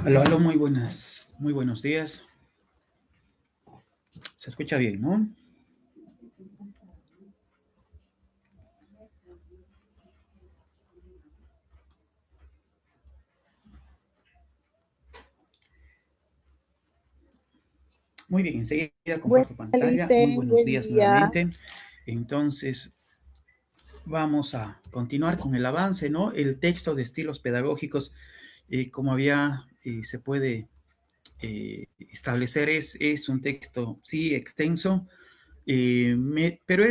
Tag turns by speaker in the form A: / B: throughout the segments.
A: Aló, aló, muy buenos días. Se escucha bien, ¿no? Muy bien, enseguida
B: Buen
A: comparto
B: día,
A: pantalla. Muy
B: Licen,
A: buenos
B: buen
A: días
B: día.
A: nuevamente. Entonces, vamos a continuar con el avance, ¿no? El texto de estilos pedagógicos, como se puede establecer, es un texto, sí, extenso, pero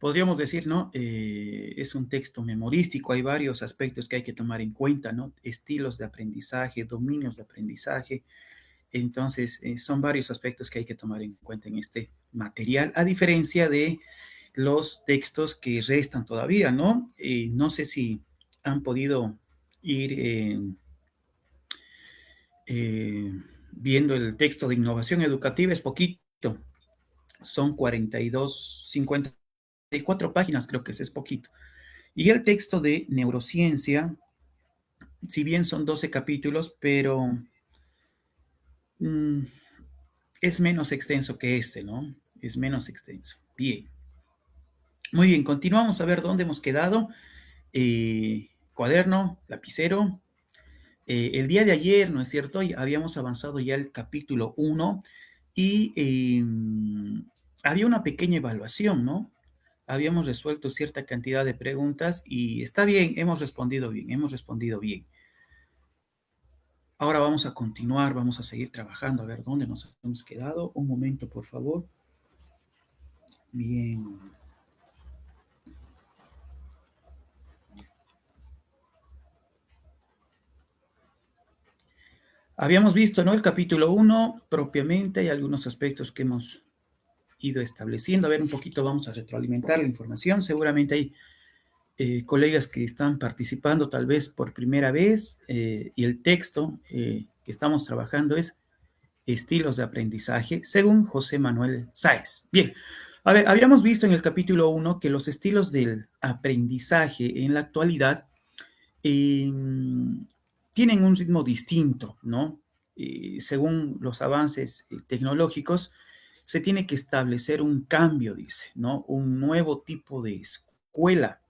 A: podríamos decir, ¿no? Es un texto memorístico, hay varios aspectos que hay que tomar en cuenta, ¿no? Estilos de aprendizaje, dominios de aprendizaje. Entonces, son varios aspectos que hay que tomar en cuenta en este material, a diferencia de los textos que restan todavía, ¿no? No sé si han podido ir eh, viendo el texto de innovación educativa, es poquito, son 42, 54 páginas, creo que es poquito. Y el texto de neurociencia, si bien son 12 capítulos, pero mm, es menos extenso que este, ¿no? Es menos extenso. Bien. Muy bien, continuamos a ver dónde hemos quedado. Cuaderno, lapicero. El día de ayer, ¿no es cierto? Habíamos avanzado ya el capítulo 1 y había una pequeña evaluación, ¿no? Habíamos resuelto cierta cantidad de preguntas y está bien, hemos respondido bien, hemos respondido bien. Ahora vamos a continuar, vamos a seguir trabajando, a ver dónde nos hemos quedado. Un momento, por favor. Bien. Habíamos visto, ¿no? El capítulo 1 propiamente, hay algunos aspectos que hemos ido estableciendo. A ver, un poquito vamos a retroalimentar la información. Seguramente hay colegas que están participando tal vez por primera vez y el texto que estamos trabajando es Estilos de aprendizaje, según José Manuel Sáez. Bien, a ver, habíamos visto en el capítulo 1 que los estilos del aprendizaje en la actualidad eh, tienen un ritmo distinto, ¿no? Según los avances tecnológicos, se tiene que establecer un cambio, dice, ¿no? Un nuevo tipo de escuela.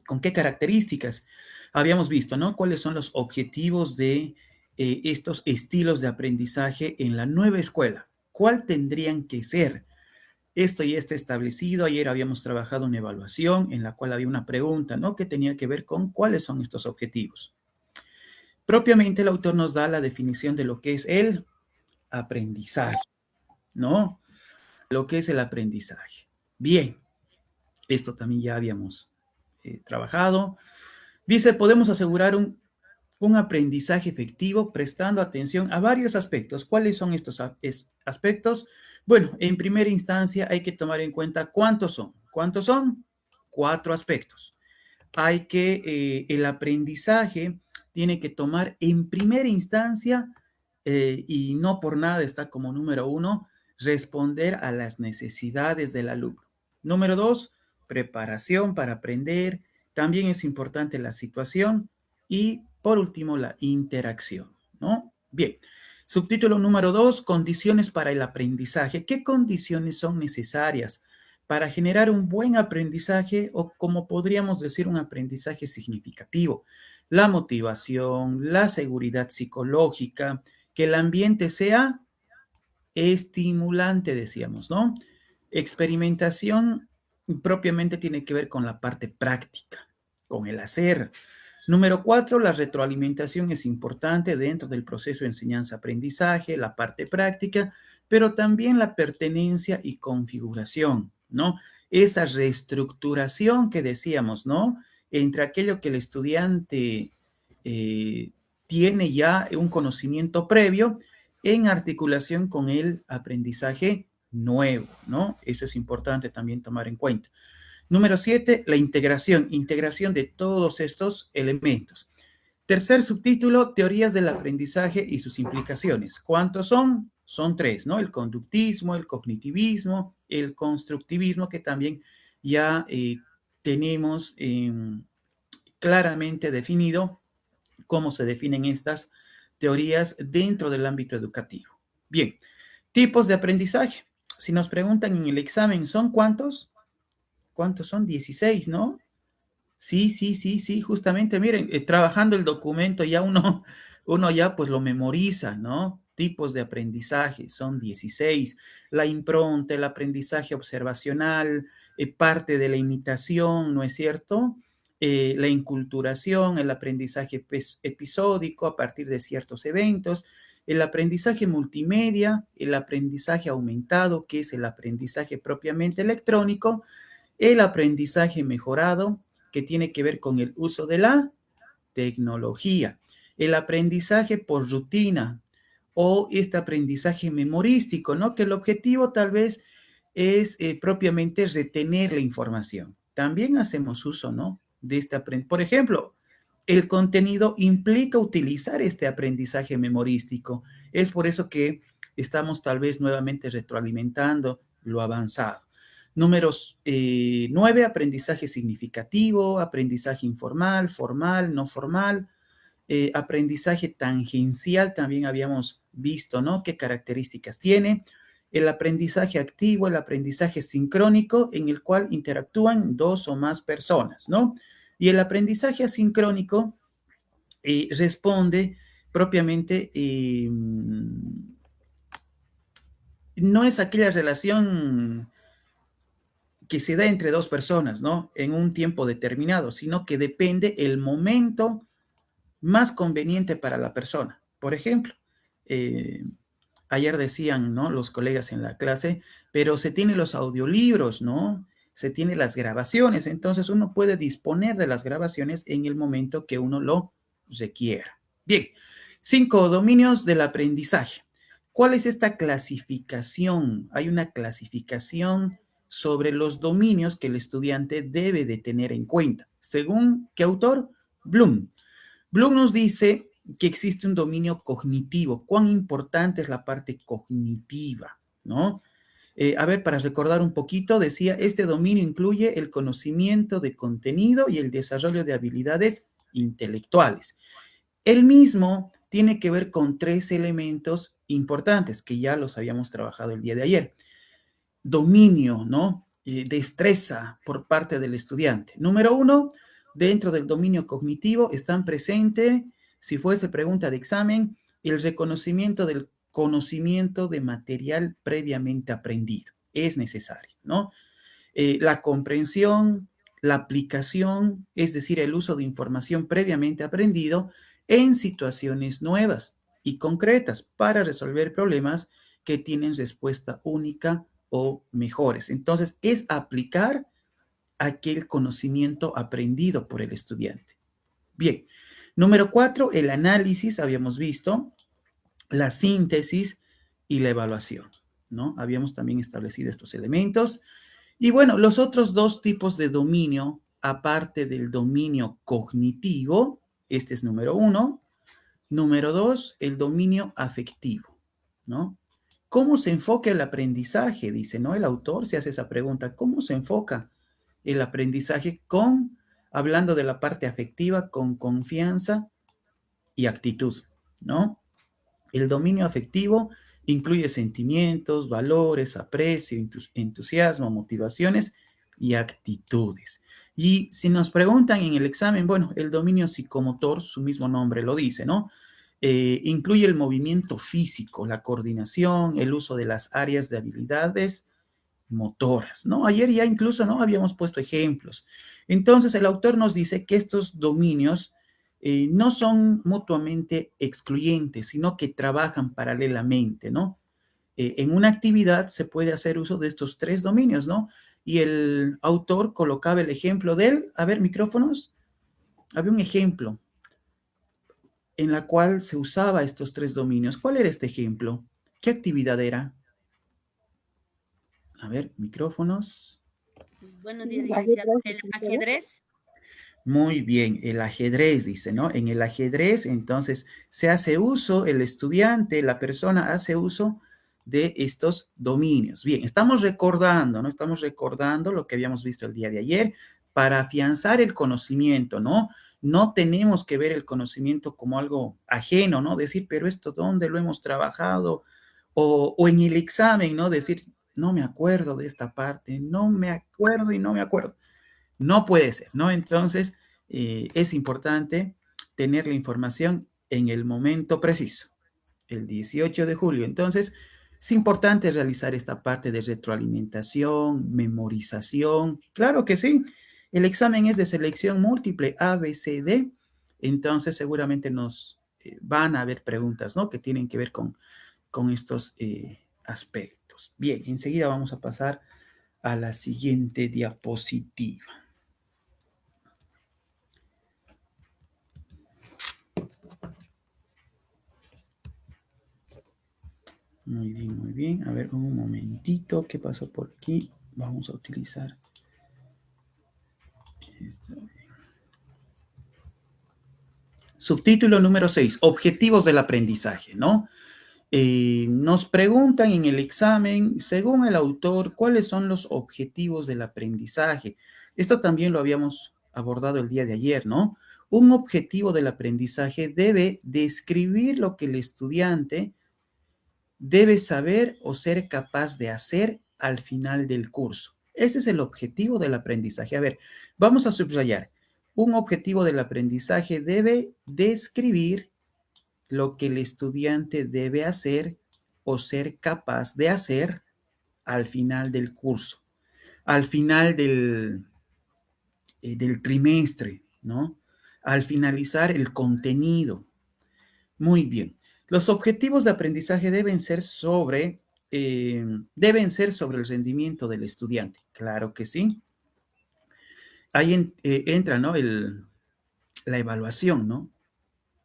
A: ¿Con qué características? Habíamos visto, ¿no? ¿Cuáles son los objetivos de estos estilos de aprendizaje en la nueva escuela? ¿Cuál tendrían que ser? Esto ya está establecido. Ayer habíamos trabajado una evaluación en la cual había una pregunta, ¿no? Que tenía que ver con cuáles son estos objetivos. Propiamente el autor nos da la definición de lo que es el aprendizaje, ¿no? Lo que es el aprendizaje. Bien, esto también ya habíamos trabajado. Dice, podemos asegurar un aprendizaje efectivo prestando atención a varios aspectos. ¿Cuáles son estos aspectos? Bueno, en primera instancia hay que tomar en cuenta cuántos son. ¿Cuántos son? 4 aspectos. El aprendizaje tiene que tomar en primera instancia, y no por nada está como número 1, responder a las necesidades del alumno. Número 2, preparación para aprender. También es importante la situación y por último la interacción, ¿no? Bien. Subtítulo número 2, condiciones para el aprendizaje. ¿Qué condiciones son necesarias para generar un buen aprendizaje o como podríamos decir un aprendizaje significativo? La motivación, la seguridad psicológica, que el ambiente sea estimulante, decíamos, ¿no? Experimentación propiamente tiene que ver con la parte práctica, con el hacer. Número 4, la retroalimentación es importante dentro del proceso de enseñanza-aprendizaje, la parte práctica, pero también la pertenencia y configuración, ¿no? Esa reestructuración que decíamos, ¿no? Entre aquello que el estudiante eh, tiene ya un conocimiento previo en articulación con el aprendizaje nuevo, ¿no? Eso es importante también tomar en cuenta. Número 7, la integración de todos estos elementos. Tercer subtítulo, teorías del aprendizaje y sus implicaciones. ¿Cuántos son? Son 3, ¿no? El conductismo, el cognitivismo, el constructivismo, que también ya tenemos claramente definido cómo se definen estas teorías dentro del ámbito educativo. Bien, tipos de aprendizaje. Si nos preguntan en el examen, ¿son cuántos? ¿Cuántos son? 16, ¿no? Sí, sí, sí, sí, justamente, miren, trabajando el documento ya uno ya pues lo memoriza, ¿no? Tipos de aprendizaje, son 16. La impronta, el aprendizaje observacional, parte de la imitación, ¿no es cierto? La inculturación, el aprendizaje episódico a partir de ciertos eventos, el aprendizaje multimedia, el aprendizaje aumentado, que es el aprendizaje propiamente electrónico, el aprendizaje mejorado, que tiene que ver con el uso de la tecnología, el aprendizaje por rutina o este aprendizaje memorístico, ¿no? Que el objetivo tal vez es propiamente retener la información. También hacemos uso, ¿no? De este aprendizaje. Por ejemplo, el contenido implica utilizar este aprendizaje memorístico. Es por eso que estamos tal vez nuevamente retroalimentando lo avanzado. Números 9, aprendizaje significativo, aprendizaje informal, formal, no formal, aprendizaje tangencial, también habíamos visto, ¿no? ¿Qué características tiene? El aprendizaje activo, el aprendizaje sincrónico, en el cual interactúan dos o más personas, ¿no? Y el aprendizaje asincrónico responde propiamente, no es aquella relación que se da entre dos personas, ¿no? En un tiempo determinado, sino que depende el momento más conveniente para la persona. Por ejemplo, eh, ayer decían, ¿no? Los colegas en la clase, pero se tienen los audiolibros, ¿no? Se tienen las grabaciones, entonces uno puede disponer de las grabaciones en el momento que uno lo requiera. Bien, 5 dominios del aprendizaje. ¿Cuál es esta clasificación? Hay una clasificación sobre los dominios que el estudiante debe de tener en cuenta. ¿Según qué autor? Bloom. Bloom nos dice que existe un dominio cognitivo. ¿Cuán importante es la parte cognitiva? ¿No? A ver, para recordar un poquito, decía, este dominio incluye el conocimiento de contenido y el desarrollo de habilidades intelectuales. El mismo tiene que ver con 3 elementos importantes que ya los habíamos trabajado el día de ayer. Dominio, ¿no? Destreza por parte del estudiante. Número 1, dentro del dominio cognitivo están presentes, si fuese pregunta de examen, el reconocimiento del conocimiento de material previamente aprendido. Es necesario, ¿no? La comprensión, la aplicación, es decir, el uso de información previamente aprendido en situaciones nuevas y concretas para resolver problemas que tienen respuesta única o mejores. Entonces, es aplicar aquel conocimiento aprendido por el estudiante. Bien, número 4, el análisis, habíamos visto, la síntesis y la evaluación, ¿no? Habíamos también establecido estos elementos. Y bueno, los otros dos tipos de dominio, aparte del dominio cognitivo, este es número 1. Número 2, el dominio afectivo, ¿no? ¿Cómo se enfoca el aprendizaje? Dice, ¿no? El autor se hace esa pregunta, ¿cómo se enfoca el aprendizaje hablando de la parte afectiva, con confianza y actitud, ¿no? El dominio afectivo incluye sentimientos, valores, aprecio, entusiasmo, motivaciones y actitudes. Y si nos preguntan en el examen, bueno, el dominio psicomotor, su mismo nombre lo dice, ¿no? Incluye el movimiento físico, la coordinación, el uso de las áreas de habilidades motoras, ¿no? Ayer ya incluso, ¿no? Habíamos puesto ejemplos. Entonces, el autor nos dice que estos dominios no son mutuamente excluyentes, sino que trabajan paralelamente, ¿no? En una actividad se puede hacer uso de estos 3 dominios, ¿no? Y el autor colocaba el ejemplo del, a ver, micrófonos, había un ejemplo en la cual se usaba estos 3 dominios. ¿Cuál era este ejemplo? ¿Qué actividad era? A ver, micrófonos.
B: Buenos días, licenciado. El ajedrez.
A: Muy bien, el ajedrez, dice, ¿no? En el ajedrez, entonces, se hace uso, el estudiante, la persona hace uso de estos dominios. Bien, estamos recordando, ¿no? Estamos recordando lo que habíamos visto el día de ayer para afianzar el conocimiento, ¿no? no tenemos que ver el conocimiento como algo ajeno, ¿no? Decir, pero esto, ¿dónde lo hemos trabajado? O en el examen, ¿no? Decir, no me acuerdo de esta parte, no me acuerdo y no me acuerdo. No puede ser, ¿no? Entonces, es importante tener la información en el momento preciso, el 18 de julio. Entonces, es importante realizar esta parte de retroalimentación, memorización. Claro que sí. El examen es de selección múltiple A, B, C, D. Entonces, seguramente nos van a haber preguntas, ¿no? Que tienen que ver con estos aspectos. Bien, enseguida vamos a pasar a la siguiente diapositiva. Muy bien, muy bien. A ver, un momentito. ¿Qué pasó por aquí? Vamos a utilizar esto. Subtítulo número 6. Objetivos del aprendizaje, ¿no? Nos preguntan en el examen, según el autor, ¿cuáles son los objetivos del aprendizaje? Esto también lo habíamos abordado el día de ayer, ¿no? Un objetivo del aprendizaje debe describir lo que el estudiante debe saber o ser capaz de hacer al final del curso. Ese es el objetivo del aprendizaje. A ver, vamos a subrayar. Un objetivo del aprendizaje debe describir lo que el estudiante debe hacer o ser capaz de hacer al final del curso, al final del trimestre, ¿no? Al finalizar el contenido. Muy bien. Los objetivos de aprendizaje deben ser sobre el rendimiento del estudiante. Claro que sí. Ahí entra, ¿no? La evaluación, ¿no?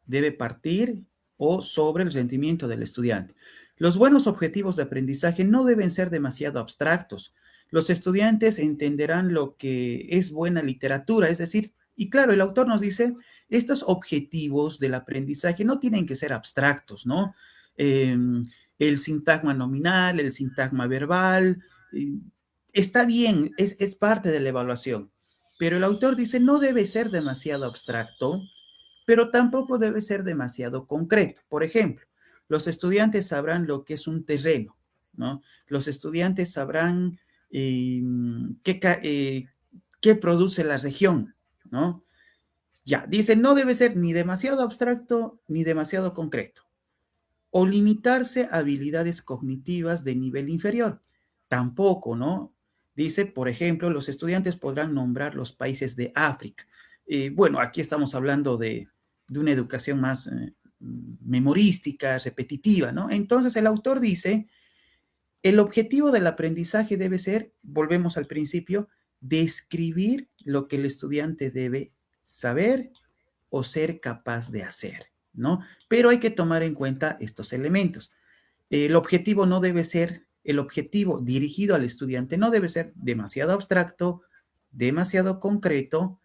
A: Debe partir o sobre el rendimiento del estudiante. Los buenos objetivos de aprendizaje no deben ser demasiado abstractos. Los estudiantes entenderán lo que es buena literatura, es decir, y claro, el autor nos dice, estos objetivos del aprendizaje no tienen que ser abstractos, ¿no? Eh, el sintagma nominal, el sintagma verbal, está bien, es parte de la evaluación, pero el autor dice, no debe ser demasiado abstracto, pero tampoco debe ser demasiado concreto. Por ejemplo, los estudiantes sabrán lo que es un terreno, ¿no? Los estudiantes sabrán qué produce la región, ¿no? Ya, dice, no debe ser ni demasiado abstracto ni demasiado concreto. O limitarse a habilidades cognitivas de nivel inferior. Tampoco, ¿no? Dice, por ejemplo, los estudiantes podrán nombrar los países de África. Bueno, aquí estamos hablando de una educación más memorística, repetitiva, ¿no? Entonces el autor dice, el objetivo del aprendizaje debe ser, volvemos al principio, describir lo que el estudiante debe saber o ser capaz de hacer, ¿no? Pero hay que tomar en cuenta estos elementos. El objetivo no debe ser, el objetivo dirigido al estudiante no debe ser demasiado abstracto, demasiado concreto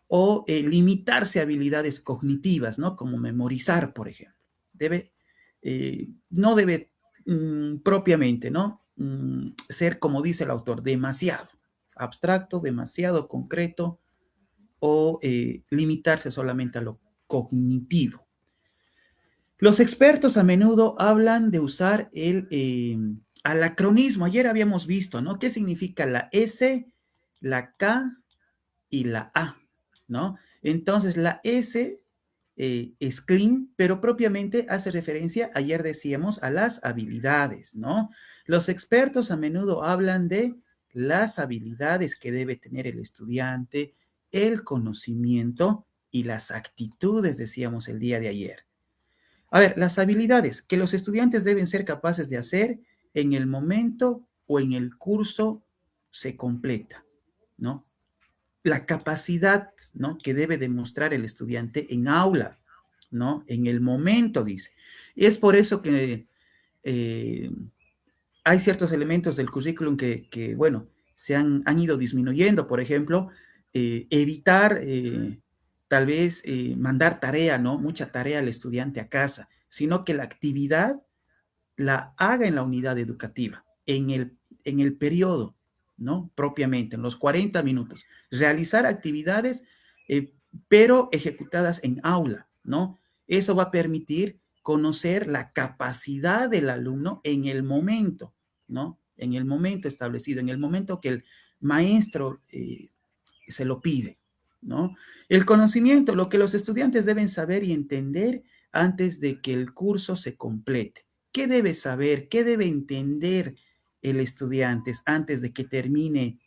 A: o limitarse a habilidades cognitivas, ¿no? Como memorizar, por ejemplo. No debe propiamente, ¿no? Ser, como dice el autor, demasiado abstracto, demasiado concreto o limitarse solamente a lo cognitivo. Los expertos a menudo hablan de usar el anacronismo. Ayer habíamos visto, ¿no? ¿Qué significa la S, la K y la A, ¿no? Entonces, la S es clean, pero propiamente hace referencia, ayer decíamos, a las habilidades, ¿no? Los expertos a menudo hablan de las habilidades que debe tener el estudiante, el conocimiento y las actitudes, decíamos el día de ayer. A ver, las habilidades que los estudiantes deben ser capaces de hacer en el momento o en el curso se completa, ¿no? La capacidad, ¿no? Que debe demostrar el estudiante en aula, ¿no? En el momento, dice. Y es por eso que hay ciertos elementos del currículum que bueno, han ido disminuyendo. Por ejemplo, evitar tal vez mandar tarea, ¿no? Mucha tarea al estudiante a casa, sino que la actividad la haga en la unidad educativa, en el periodo, ¿no? Propiamente, en los 40 minutos. Realizar actividades pero ejecutadas en aula, ¿no? Eso va a permitir conocer la capacidad del alumno en el momento, ¿no? En el momento establecido, en el momento que el maestro se lo pide, ¿no? El conocimiento, lo que los estudiantes deben saber y entender antes de que el curso se complete. ¿Qué debe saber? ¿Qué debe entender el estudiante antes de que termine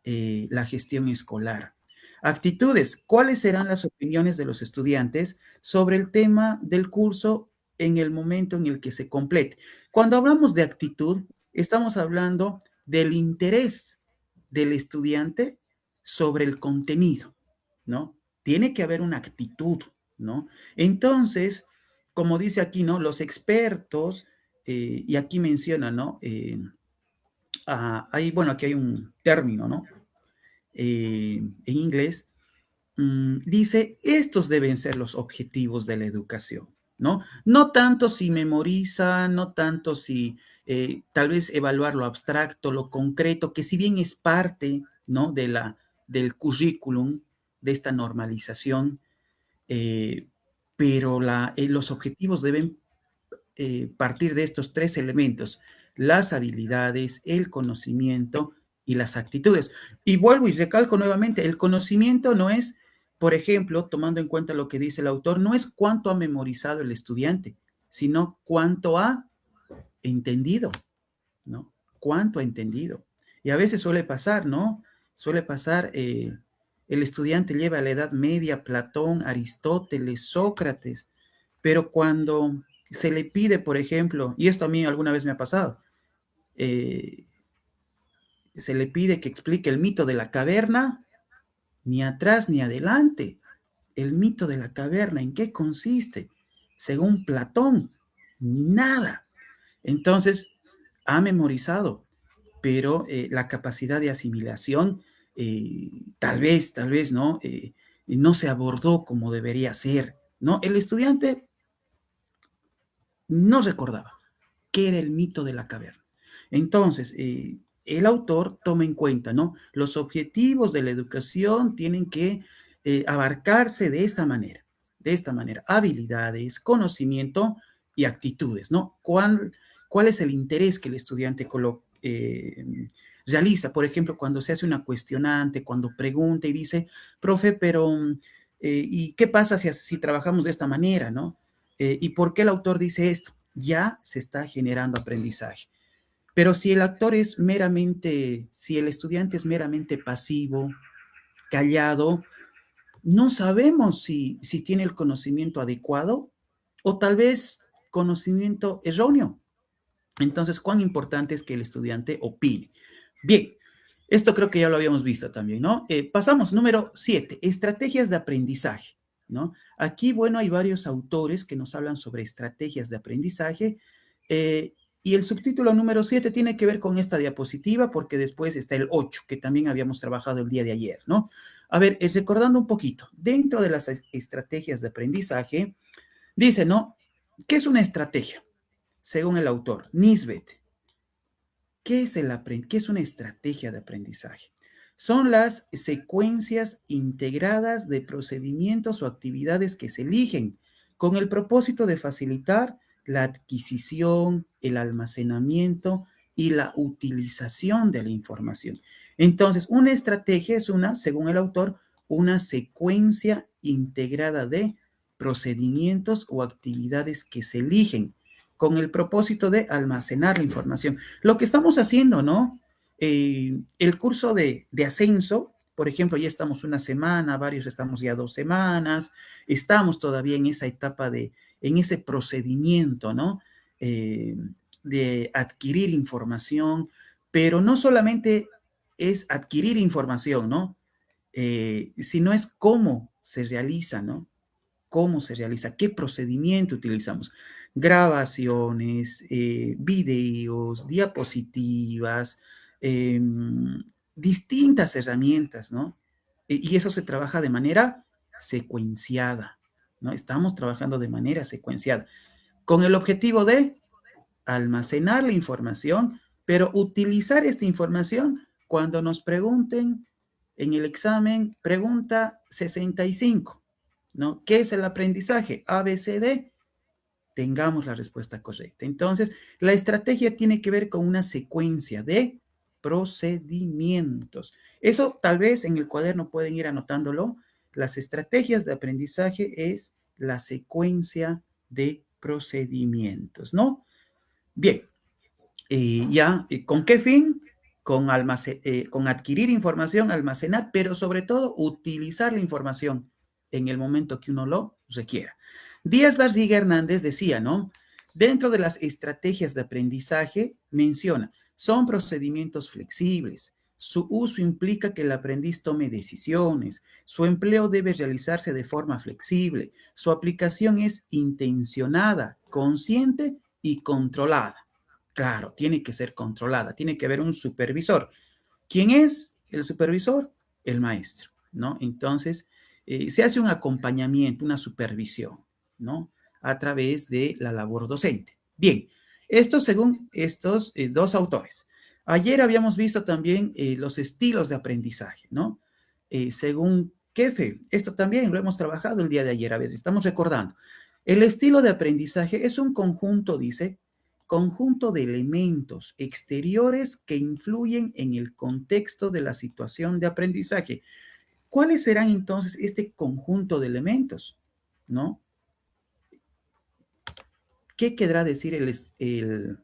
A: la gestión escolar? Actitudes. ¿Cuáles serán las opiniones de los estudiantes sobre el tema del curso en el momento en el que se complete? Cuando hablamos de actitud, estamos hablando del interés del estudiante sobre el contenido, ¿no? Tiene que haber una actitud, ¿no? Entonces, como dice aquí, ¿no? Los expertos, y aquí menciona, ¿no? Bueno, aquí hay un término, ¿no? En inglés, dice, estos deben ser los objetivos de la educación, ¿no? No tanto si memoriza, no tanto si tal vez evaluar lo abstracto, lo concreto, que si bien es parte, ¿no? Del currículum, de esta normalización, eh, pero los objetivos deben partir de estos tres elementos: las habilidades, el conocimiento y las actitudes. Y vuelvo y recalco nuevamente, el conocimiento no es, por ejemplo, tomando en cuenta lo que dice el autor, no es cuánto ha memorizado el estudiante, sino cuánto ha entendido, ¿no? Cuánto ha entendido. Y a veces suele pasar, ¿no? Suele pasar, el estudiante lleva a la Edad Media Platón, Aristóteles, Sócrates, pero cuando se le pide, por ejemplo, y esto a mí alguna vez me ha pasado, eh, se le pide que explique el mito de la caverna, ni atrás ni adelante. El mito de la caverna, ¿en qué consiste? Según Platón, nada. Entonces, ha memorizado, pero la capacidad de asimilación, tal vez, ¿no? No se abordó como debería ser, ¿no? El estudiante no recordaba qué era el mito de la caverna. Entonces, el autor toma en cuenta, ¿no? Los objetivos de la educación tienen que abarcarse de esta manera, habilidades, conocimiento y actitudes, ¿no? ¿Cuál es el interés que el estudiante realiza? Por ejemplo, cuando se hace una cuestionante, cuando pregunta y dice, profe, pero ¿y qué pasa si trabajamos de esta manera, no? ¿Y por qué el autor dice esto? Ya se está generando aprendizaje. Pero si el actor es meramente, si el estudiante es meramente pasivo, callado, no sabemos si tiene el conocimiento adecuado o tal vez conocimiento erróneo. Entonces, cuán importante es que el estudiante opine. Bien, esto creo que ya lo habíamos visto también, ¿no? Pasamos, número 7, estrategias de aprendizaje, ¿no? Aquí, bueno, hay varios autores que nos hablan sobre estrategias de aprendizaje, y el subtítulo número 7 tiene que ver con esta diapositiva porque después está el 8, que también habíamos trabajado el día de ayer, ¿no? A ver, recordando un poquito, dentro de las estrategias de aprendizaje, dice, ¿no? ¿Qué es una estrategia? Según el autor, Nisbet, ¿qué es una estrategia de aprendizaje? Son las secuencias integradas de procedimientos o actividades que se eligen con el propósito de facilitar la adquisición, el almacenamiento y la utilización de la información. Entonces, una estrategia es según el autor, una secuencia integrada de procedimientos o actividades que se eligen con el propósito de almacenar la información. Lo que estamos haciendo, ¿no? El curso de ascenso, por ejemplo, ya estamos una semana, varios estamos ya 2 semanas, estamos todavía en esa etapa en ese procedimiento, ¿no? De adquirir información, pero no solamente es adquirir información, ¿no? Sino es cómo se realiza, ¿no? Cómo se realiza, qué procedimiento utilizamos, grabaciones, videos, diapositivas, eh, distintas herramientas, ¿no? Y eso se trabaja de manera secuenciada, ¿no? Estamos trabajando de manera secuenciada, con el objetivo de almacenar la información, pero utilizar esta información cuando nos pregunten en el examen, pregunta 65, ¿no? ¿Qué es el aprendizaje? A, B, C, D. Tengamos la respuesta correcta. Entonces, la estrategia tiene que ver con una secuencia de procedimientos. Eso tal vez en el cuaderno pueden ir anotándolo. Las estrategias de aprendizaje es la secuencia de procedimientos, ¿no? Bien, ¿con qué fin? Con adquirir información, almacenar, pero sobre todo utilizar la información en el momento que uno lo requiera. Díaz Barriga Hernández decía, ¿no? Dentro de las estrategias de aprendizaje, menciona, son procedimientos flexibles. Su uso implica que el aprendiz tome decisiones. Su empleo debe realizarse de forma flexible. Su aplicación es intencionada, consciente y controlada. Claro, tiene que ser controlada, tiene que haber un supervisor. ¿Quién es el supervisor? El maestro, ¿no? Entonces, se hace un acompañamiento, una supervisión, ¿no? A través de la labor docente. Bien, esto según estos dos autores. Ayer habíamos visto también los estilos de aprendizaje, ¿no? Según Kefe, esto también lo hemos trabajado el día de ayer, a ver, estamos recordando. El estilo de aprendizaje es un conjunto, dice, conjunto de elementos exteriores que influyen en el contexto de la situación de aprendizaje. ¿Cuáles serán entonces este conjunto de elementos? ¿No? ¿Qué querrá decir el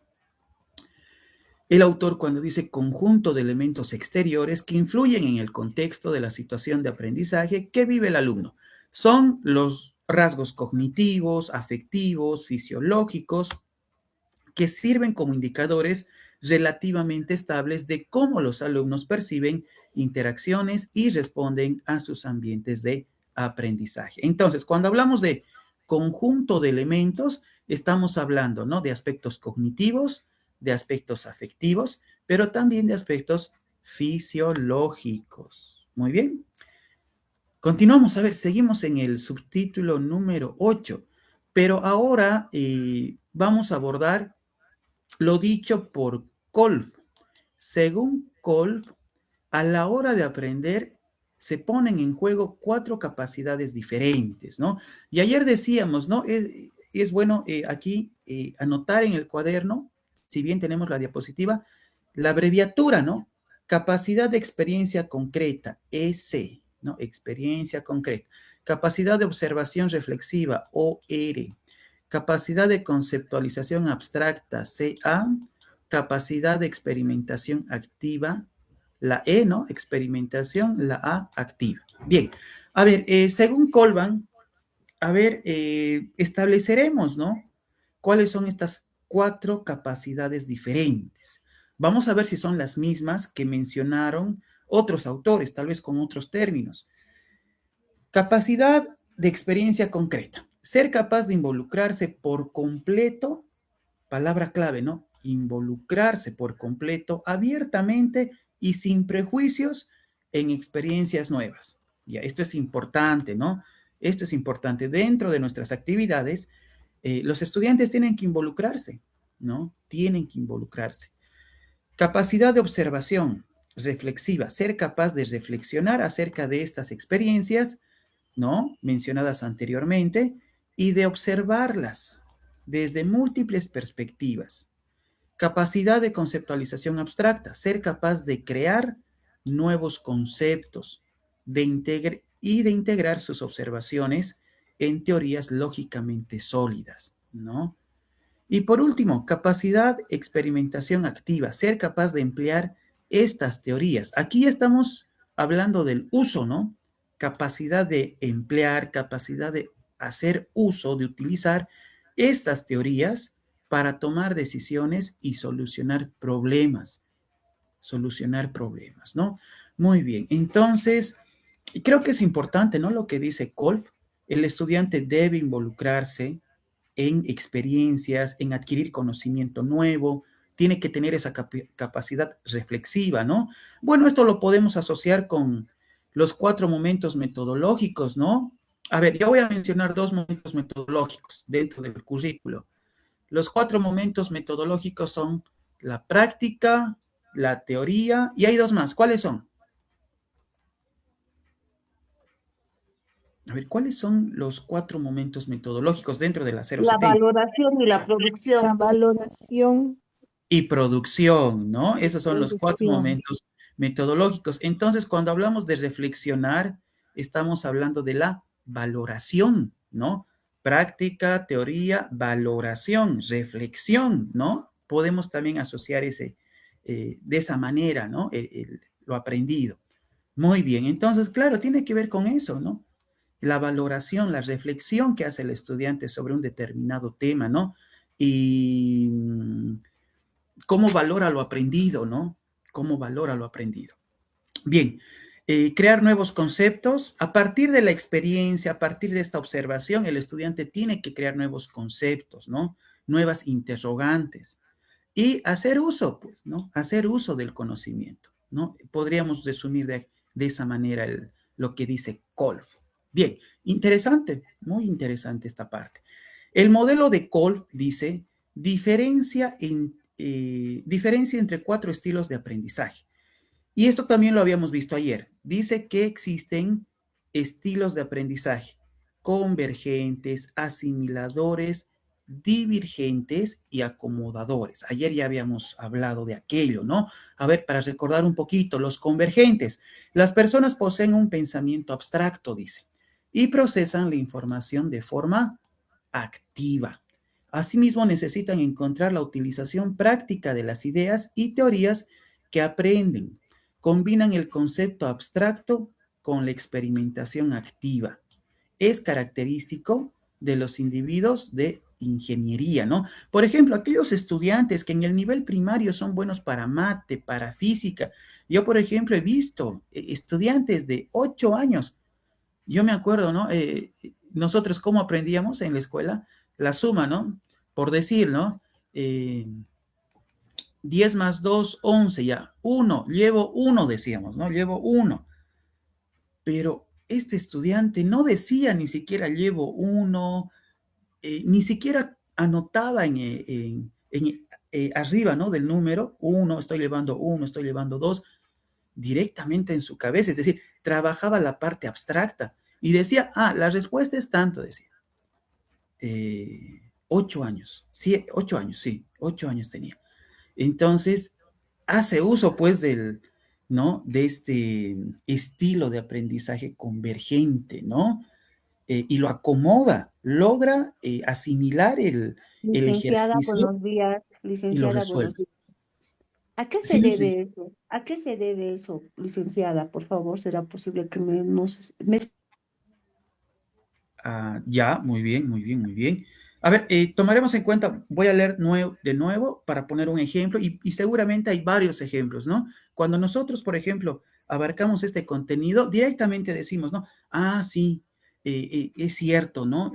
A: autor cuando dice conjunto de elementos exteriores que influyen en el contexto de la situación de aprendizaje que vive el alumno? Son los rasgos cognitivos, afectivos, fisiológicos, que sirven como indicadores relativamente estables de cómo los alumnos perciben interacciones y responden a sus ambientes de aprendizaje. Entonces, cuando hablamos de conjunto de elementos, estamos hablando, ¿no? De aspectos cognitivos, de aspectos afectivos, pero también de aspectos fisiológicos. Muy bien. Continuamos, a ver, seguimos en el subtítulo número 8, pero ahora vamos a abordar lo dicho por Kolb. Según Kolb, a la hora de aprender se ponen en juego 4 capacidades diferentes, ¿no? Y ayer decíamos, ¿no? Es bueno aquí anotar en el cuaderno, si bien tenemos la diapositiva, la abreviatura, ¿no? Capacidad de experiencia concreta, EC, ¿no? Experiencia concreta. Capacidad de observación reflexiva, OR. Capacidad de conceptualización abstracta, CA. Capacidad de experimentación activa, la E, ¿no? Experimentación, la A, activa. Bien, a ver, según Colban, a ver, estableceremos, ¿no? ¿Cuáles son estas 4 capacidades diferentes? Vamos a ver si son las mismas que mencionaron otros autores, tal vez con otros términos. Capacidad de experiencia concreta. Ser capaz de involucrarse por completo, palabra clave, ¿no? Involucrarse por completo, abiertamente y sin prejuicios en experiencias nuevas. Ya, esto es importante, ¿no? Esto es importante. Dentro de nuestras actividades, los estudiantes tienen que involucrarse, ¿no? Tienen que involucrarse. Capacidad de observación reflexiva, ser capaz de reflexionar acerca de estas experiencias, ¿no? Mencionadas anteriormente, y de observarlas desde múltiples perspectivas. Capacidad de conceptualización abstracta, ser capaz de crear nuevos conceptos y de integrar sus observaciones en teorías lógicamente sólidas, ¿no? Y por último, capacidad experimentación activa, ser capaz de emplear estas teorías. Aquí estamos hablando del uso, ¿no? Capacidad de emplear, capacidad de hacer uso, de utilizar estas teorías para tomar decisiones y solucionar problemas, ¿no? Muy bien, entonces, creo que es importante, ¿no? Lo que dice Kolb, el estudiante debe involucrarse en experiencias, en adquirir conocimiento nuevo, tiene que tener esa capacidad reflexiva, ¿no? Bueno, esto lo podemos asociar con los 4 momentos metodológicos, ¿no? A ver, yo voy a mencionar 2 momentos metodológicos dentro del currículo. Los 4 momentos metodológicos son la práctica, la teoría, y hay 2 más. ¿Cuáles son? A ver, ¿cuáles son los 4 momentos metodológicos dentro de la
C: La
A: 070?
C: valoración y la producción.
D: La valoración
A: Y producción, ¿no?
D: y
A: Esos son los 4
D: producción.
A: momentos metodológicos. Entonces, cuando hablamos de reflexionar, estamos hablando de la valoración, ¿no? Práctica, teoría, valoración, reflexión, ¿no? Podemos también asociar de esa manera, ¿no? Lo aprendido. Muy bien, entonces, claro, tiene que ver con eso, ¿no? La valoración, la reflexión que hace el estudiante sobre un determinado tema, ¿no? Y cómo valora lo aprendido, ¿no? Cómo valora lo aprendido. Bien, crear nuevos conceptos. A partir de la experiencia, a partir de esta observación, el estudiante tiene que crear nuevos conceptos, ¿no? Nuevas interrogantes. Y hacer uso, pues, ¿no? Hacer uso del conocimiento, ¿no? Podríamos resumir de esa manera lo que dice Kolff. Bien, interesante, muy interesante esta parte. El modelo de Kolff dice, diferencia entre 4 estilos de aprendizaje. Y esto también lo habíamos visto ayer. Dice que existen estilos de aprendizaje convergentes, asimiladores, divergentes y acomodadores. Ayer ya habíamos hablado de aquello, ¿no? A ver, para recordar un poquito, los convergentes. Las personas poseen un pensamiento abstracto, dice, y procesan la información de forma activa. Asimismo, necesitan encontrar la utilización práctica de las ideas y teorías que aprenden. Combinan el concepto abstracto con la experimentación activa. Es característico de los individuos de ingeniería, ¿no? Por ejemplo, aquellos estudiantes que en el nivel primario son buenos para mate, para física. Yo, por ejemplo, he visto estudiantes de 8 años. Yo me acuerdo, ¿no? Nosotros, ¿cómo aprendíamos en la escuela? La suma, ¿no? Por decir, ¿no? 10 más 2, 11 ya. 1, llevo 1, decíamos, ¿no? Llevo 1. Pero este estudiante no decía ni siquiera llevo 1, ni siquiera anotaba arriba, ¿no? Del número 1, estoy llevando 1, estoy llevando 2, directamente en su cabeza. Es decir, trabajaba la parte abstracta y decía, la respuesta es tanto, decía. 8 años, sí, 8 años, sí, 8 años tenía. Entonces, hace uso pues ¿no? De este estilo de aprendizaje convergente, ¿no? Y lo acomoda, logra asimilar el
C: Licenciada,
A: ejercicio
C: buenos días.
A: y lo
C: Licenciada, buenos
A: resuelve.
C: días. ¿A qué se
A: Sí,
C: debe
A: sí.
C: eso? ¿A qué se debe eso, licenciada? Por favor, ¿será posible que me
A: Ya, muy bien, muy bien, muy bien. A ver, tomaremos en cuenta, voy a leer de nuevo para poner un ejemplo y seguramente hay varios ejemplos, ¿no? Cuando nosotros, por ejemplo, abarcamos este contenido, directamente decimos, ¿no? Sí, es cierto, ¿no?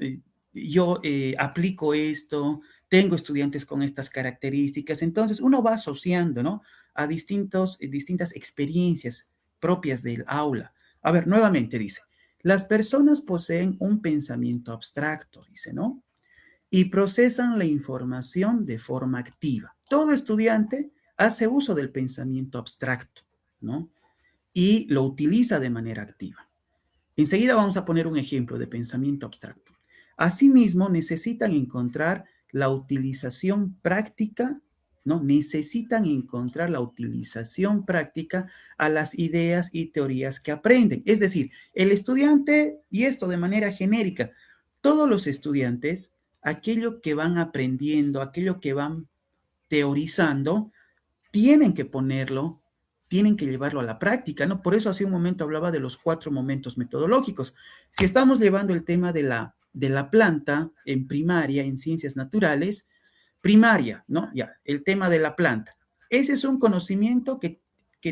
A: Yo aplico esto, tengo estudiantes con estas características, entonces uno va asociando, ¿no? A distintas experiencias propias del aula. A ver, nuevamente dice. Las personas poseen un pensamiento abstracto, dice, ¿no? Y procesan la información de forma activa. Todo estudiante hace uso del pensamiento abstracto, ¿no? Y lo utiliza de manera activa. Enseguida vamos a poner un ejemplo de pensamiento abstracto. Asimismo, necesitan encontrar la utilización práctica, ¿no? Necesitan encontrar la utilización práctica a las ideas y teorías que aprenden. Es decir, el estudiante, y esto de manera genérica, todos los estudiantes, aquello que van aprendiendo, aquello que van teorizando, tienen que ponerlo, tienen que llevarlo a la práctica, ¿no? Por eso hace un momento hablaba de los 4 momentos metodológicos. Si estamos llevando el tema de la planta en primaria, en ciencias naturales, primaria, ¿no? Ya, el tema de la planta. Ese es un conocimiento que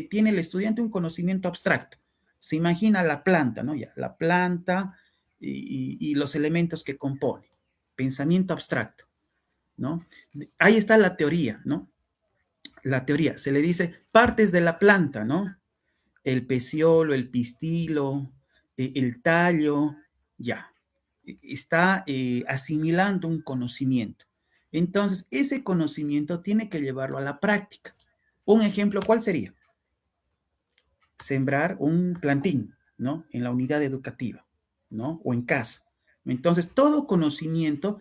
A: tiene el estudiante, un conocimiento abstracto. Se imagina la planta, ¿no? Ya, la planta y los elementos que compone. Pensamiento abstracto, ¿no? Ahí está la teoría, ¿no? La teoría, se le dice partes de la planta, ¿no? El peciolo, el pistilo, el tallo, ya. Está asimilando un conocimiento. Entonces, ese conocimiento tiene que llevarlo a la práctica. Un ejemplo, ¿cuál sería? Sembrar un plantín, ¿no? En la unidad educativa. ¿no? O en casa. Entonces, todo conocimiento,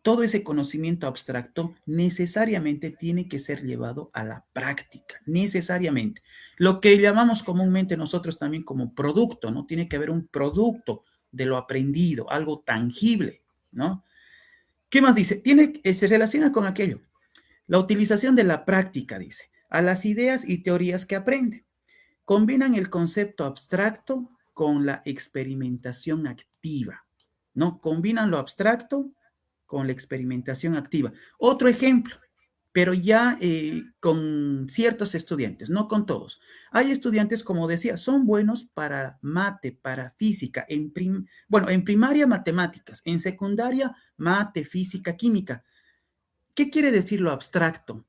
A: todo ese conocimiento abstracto necesariamente tiene que ser llevado a la práctica, necesariamente. Lo que llamamos comúnmente nosotros también como producto, ¿no? Tiene que haber un producto de lo aprendido, algo tangible, ¿no? ¿Qué más dice? Se relaciona con aquello. La utilización de la práctica, dice, a las ideas y teorías que aprende. Combinan el concepto abstracto con la experimentación activa, ¿no? Combinan lo abstracto con la experimentación activa. Otro ejemplo, pero ya con ciertos estudiantes, no con todos. Hay estudiantes, como decía, son buenos para mate, para física, bueno, en primaria matemáticas, en secundaria mate, física, química. ¿Qué quiere decir lo abstracto?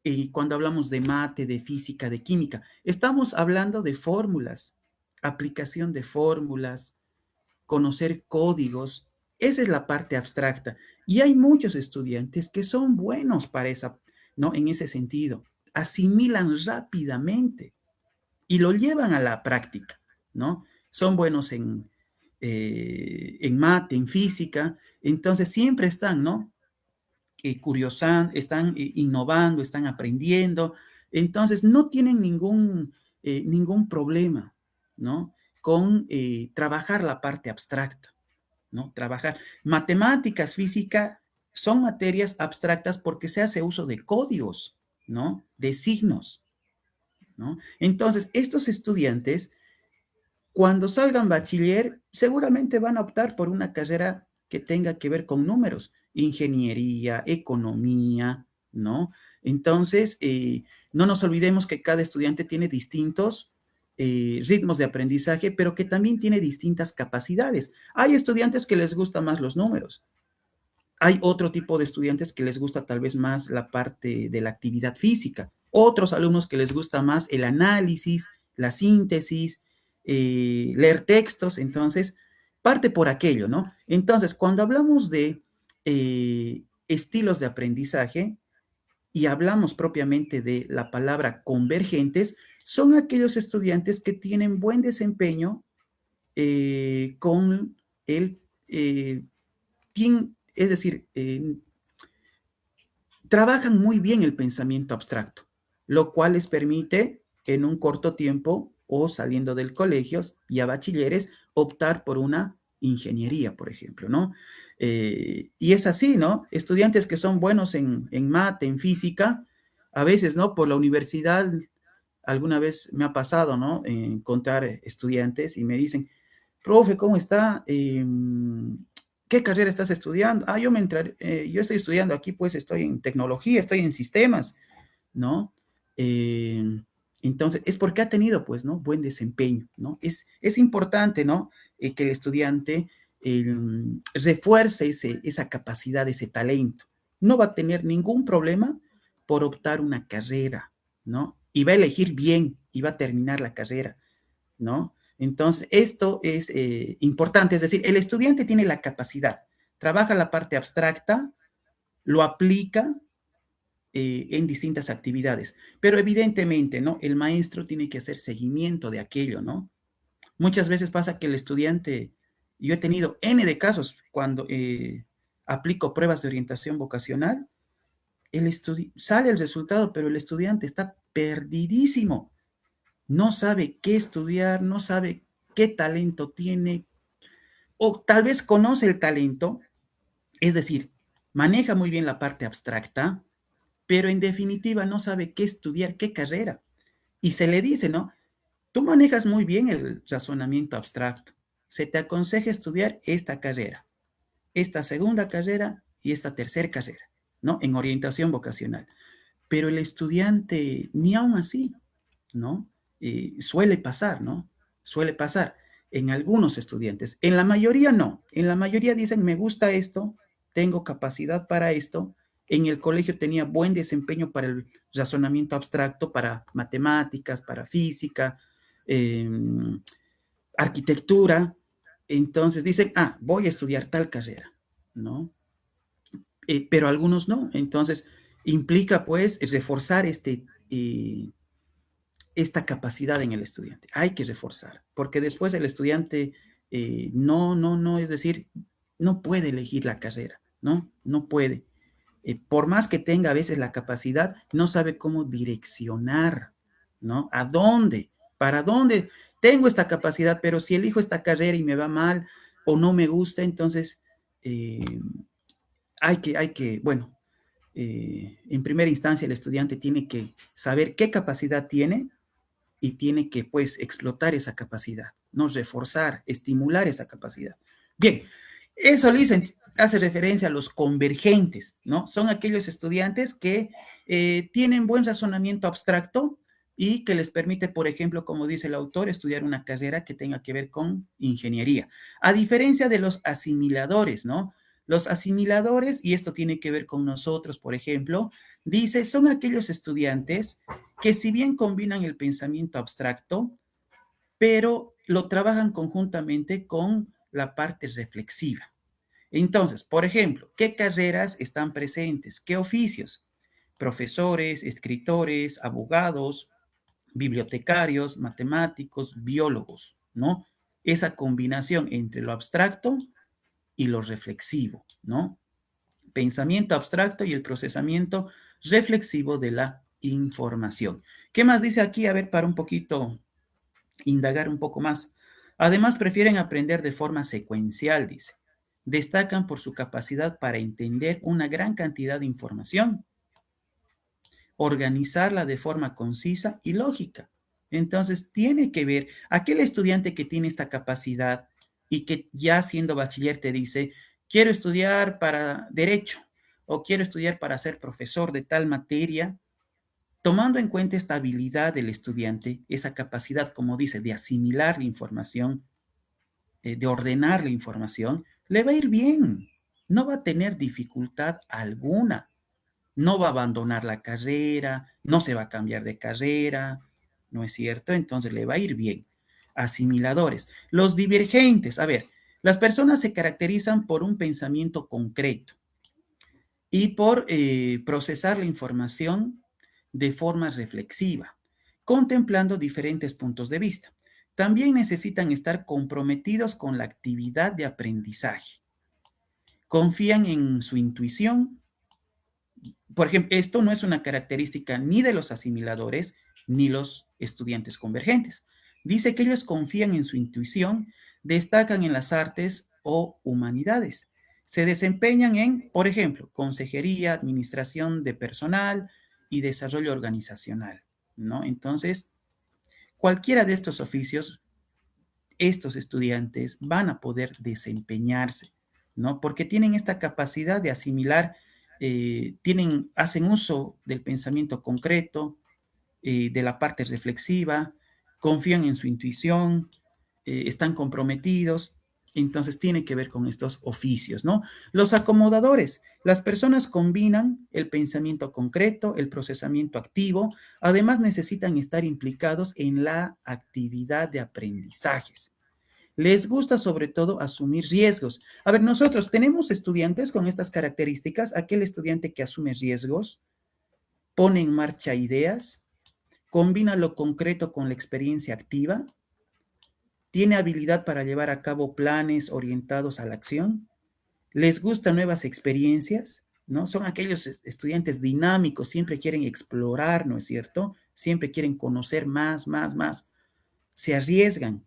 A: Y cuando hablamos de mate, de física, de química, estamos hablando de fórmulas, aplicación de fórmulas, conocer códigos. Esa es la parte abstracta. Y hay muchos estudiantes que son buenos para esa, ¿no? En ese sentido, asimilan rápidamente y lo llevan a la práctica, ¿no? Son buenos en mate, en física, entonces siempre están, ¿no? Curiosan, están innovando, están aprendiendo, entonces no tienen ningún problema, ¿no? Con trabajar la parte abstracta, ¿no? Trabajar. Matemáticas, física, son materias abstractas porque se hace uso de códigos, ¿no? De signos, ¿no? Entonces, estos estudiantes cuando salgan bachiller, seguramente van a optar por una carrera que tenga que ver con números, ingeniería, economía, ¿no? Entonces, no nos olvidemos que cada estudiante tiene distintos ritmos de aprendizaje, pero que también tiene distintas capacidades. Hay estudiantes que les gustan más los números. Hay otro tipo de estudiantes que les gusta tal vez más la parte de la actividad física. Otros alumnos que les gusta más el análisis, la síntesis, leer textos. Entonces, parte por aquello, ¿no? Entonces, cuando hablamos de estilos de aprendizaje y hablamos propiamente de la palabra convergentes, son aquellos estudiantes que tienen buen desempeño con el es decir, trabajan muy bien el pensamiento abstracto, lo cual les permite en un corto tiempo o saliendo del colegio y a bachilleres optar por una ingeniería, por ejemplo, ¿no? Y es así, ¿no? Estudiantes que son buenos en mate, en física, a veces, ¿no? Por la universidad, alguna vez me ha pasado, ¿no? Encontrar estudiantes y me dicen, profe, ¿cómo está? ¿Qué carrera estás estudiando? Ah, yo estoy estudiando aquí, pues estoy en tecnología, estoy en sistemas, ¿no? Eh, entonces, es porque ha tenido, pues, ¿no? Buen desempeño, ¿no? Es importante, ¿no? Que el estudiante refuerce esa capacidad, ese talento. No va a tener ningún problema por optar una carrera, ¿no? Y va a elegir bien y va a terminar la carrera, ¿no? Entonces, esto es importante, es decir, el estudiante tiene la capacidad, trabaja la parte abstracta, lo aplica en distintas actividades, pero evidentemente, ¿no? El maestro tiene que hacer seguimiento de aquello, ¿no? Muchas veces pasa que el estudiante, yo he tenido N de casos cuando aplico pruebas de orientación vocacional, sale el resultado, pero el estudiante está perdidísimo, no sabe qué estudiar, no sabe qué talento tiene, o tal vez conoce el talento, es decir, maneja muy bien la parte abstracta, pero en definitiva no sabe qué estudiar, qué carrera. Y se le dice, ¿no? Tú manejas muy bien el razonamiento abstracto. Se te aconseja estudiar esta carrera, esta segunda carrera y esta tercera carrera, ¿no? En orientación vocacional. Pero el estudiante, ni aún así, ¿no? Suele pasar, ¿no? Suele pasar en algunos estudiantes. En la mayoría no. En la mayoría dicen, me gusta esto, tengo capacidad para esto. En el colegio tenía buen desempeño para el razonamiento abstracto, para matemáticas, para física, eh, arquitectura. Entonces dicen, ah, voy a estudiar tal carrera, ¿no? Pero algunos no. Entonces implica pues reforzar esta capacidad en el estudiante. Hay que reforzar, porque después el estudiante no, es decir, no puede elegir la carrera, ¿no? No puede. Por más que tenga a veces la capacidad, no sabe cómo direccionar, ¿no? ¿A dónde? ¿Para dónde? Tengo esta capacidad, pero si elijo esta carrera y me va mal o no me gusta, entonces eh, bueno, en primera instancia el estudiante tiene que saber qué capacidad tiene y tiene que, pues, explotar esa capacidad, ¿no? Reforzar, estimular esa capacidad. Bien, eso, Licen, hace referencia a los convergentes, ¿no? Son aquellos estudiantes que tienen buen razonamiento abstracto y que les permite, por ejemplo, como dice el autor, estudiar una carrera que tenga que ver con ingeniería. A diferencia de los asimiladores, ¿no? Los asimiladores, y esto tiene que ver con nosotros, por ejemplo, dice, son aquellos estudiantes que si bien combinan el pensamiento abstracto, pero lo trabajan conjuntamente con la parte reflexiva. Entonces, por ejemplo, ¿qué carreras están presentes? ¿Qué oficios? Profesores, escritores, abogados, bibliotecarios, matemáticos, biólogos, ¿no? Esa combinación entre lo abstracto y lo reflexivo, ¿no? Pensamiento abstracto y el procesamiento reflexivo de la información. ¿Qué más dice aquí? A ver, para un poquito indagar un poco más. Además, prefieren aprender de forma secuencial, dice. Destacan por su capacidad para entender una gran cantidad de información, organizarla de forma concisa y lógica. Entonces, tiene que ver, aquel estudiante que tiene esta capacidad y que ya siendo bachiller te dice, quiero estudiar para derecho o quiero estudiar para ser profesor de tal materia, tomando en cuenta esta habilidad del estudiante, esa capacidad, como dice, de asimilar la información, de ordenar la información, le va a ir bien. No va a tener dificultad alguna. No va a abandonar la carrera, no se va a cambiar de carrera, ¿no es cierto? Entonces le va a ir bien. Asimiladores. Los divergentes. A ver, las personas se caracterizan por un pensamiento concreto y por procesar la información de forma reflexiva, contemplando diferentes puntos de vista. También necesitan estar comprometidos con la actividad de aprendizaje. Confían en su intuición. Por ejemplo, esto no es una característica ni de los asimiladores ni los estudiantes convergentes. Dice que ellos confían en su intuición, destacan en las artes o humanidades. Se desempeñan en, por ejemplo, consejería, administración de personal y desarrollo organizacional, ¿no? Entonces, cualquiera de estos oficios, estos estudiantes van a poder desempeñarse, ¿no? Porque tienen esta capacidad de asimilar, hacen uso del pensamiento concreto, de la parte reflexiva, confían en su intuición, están comprometidos, entonces tiene que ver con estos oficios, ¿no? Los acomodadores, las personas combinan el pensamiento concreto, el procesamiento activo, además necesitan estar implicados en la actividad de aprendizajes. Les gusta sobre todo asumir riesgos. A ver, nosotros tenemos estudiantes con estas características, aquel estudiante que asume riesgos, pone en marcha ideas, combina lo concreto con la experiencia activa, tiene habilidad para llevar a cabo planes orientados a la acción, les gustan nuevas experiencias, ¿no? Son aquellos estudiantes dinámicos, siempre quieren explorar, ¿no es cierto? Siempre quieren conocer más, más, más. Se arriesgan,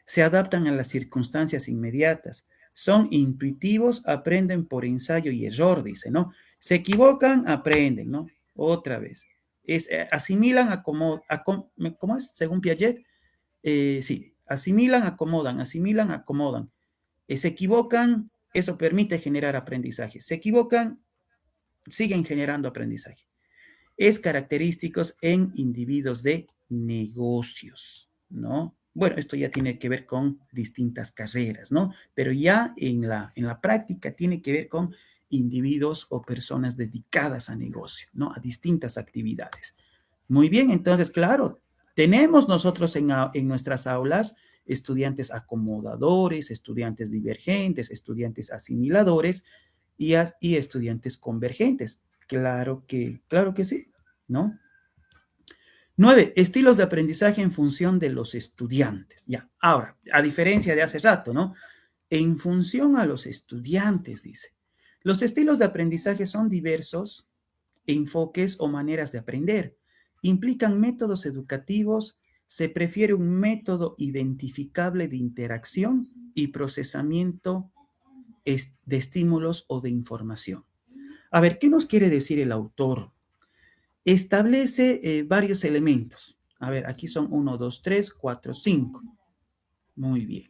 A: se adaptan a las circunstancias inmediatas, son intuitivos, aprenden por ensayo y error, dice, ¿no? Se equivocan, aprenden, ¿no? Otra vez. Asimilan, ¿cómo es? Según Piaget, sí, asimilan, acomodan. Se equivocan, eso permite generar aprendizaje. Se equivocan, siguen generando aprendizaje. Es característicos en individuos de negocios, ¿no? Bueno, esto ya tiene que ver con distintas carreras, ¿no? Pero ya en la práctica tiene que ver con individuos o personas dedicadas a negocio, ¿no? A distintas actividades. Muy bien, entonces, claro, tenemos nosotros en nuestras aulas estudiantes acomodadores, estudiantes divergentes, estudiantes asimiladores y estudiantes convergentes. Claro que sí, ¿no? 9, estilos de aprendizaje en función de los estudiantes. Ya, ahora, a diferencia de hace rato, ¿no? En función a los estudiantes, dice. Los estilos de aprendizaje son diversos, enfoques o maneras de aprender. Implican métodos educativos, se prefiere un método identificable de interacción y procesamiento de estímulos o de información. A ver, ¿qué nos quiere decir el autor? Establece varios elementos. A ver, aquí son 1, 2, 3, 4, 5. Muy bien.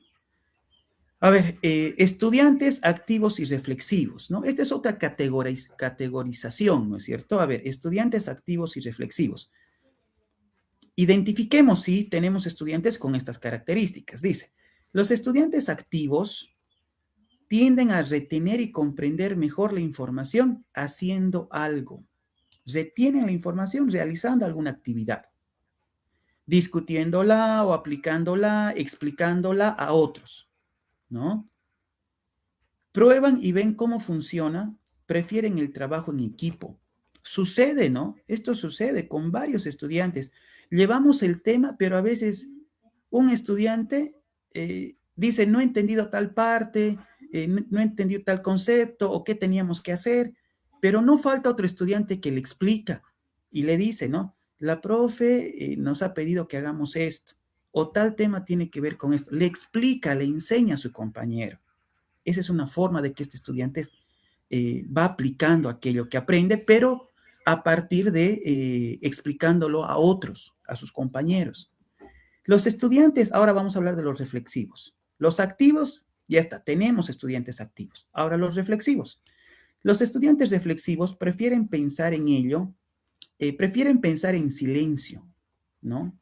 A: A ver, estudiantes activos y reflexivos, ¿no? Esta es otra categorización, ¿no es cierto? A ver, estudiantes activos y reflexivos. Identifiquemos si tenemos estudiantes con estas características. Dice, los estudiantes activos tienden a retener y comprender mejor la información haciendo algo. Retienen la información realizando alguna actividad, discutiéndola o aplicándola, explicándola a otros, ¿no? Prueban y ven cómo funciona, prefieren el trabajo en equipo. Sucede, ¿no? Esto sucede con varios estudiantes. Llevamos el tema, pero a veces un estudiante dice, no he entendido tal parte, no he entendido tal concepto o qué teníamos que hacer, pero no falta otro estudiante que le explica y le dice, ¿no? La profe nos ha pedido que hagamos esto o tal tema tiene que ver con esto. Le explica, le enseña a su compañero. Esa es una forma de que este estudiante va aplicando aquello que aprende, pero a partir de explicándolo a otros, a sus compañeros. Los estudiantes, ahora vamos a hablar de los reflexivos. Los activos, ya está, tenemos estudiantes activos. Ahora los reflexivos. Los estudiantes reflexivos prefieren pensar en ello, prefieren pensar en silencio, ¿no?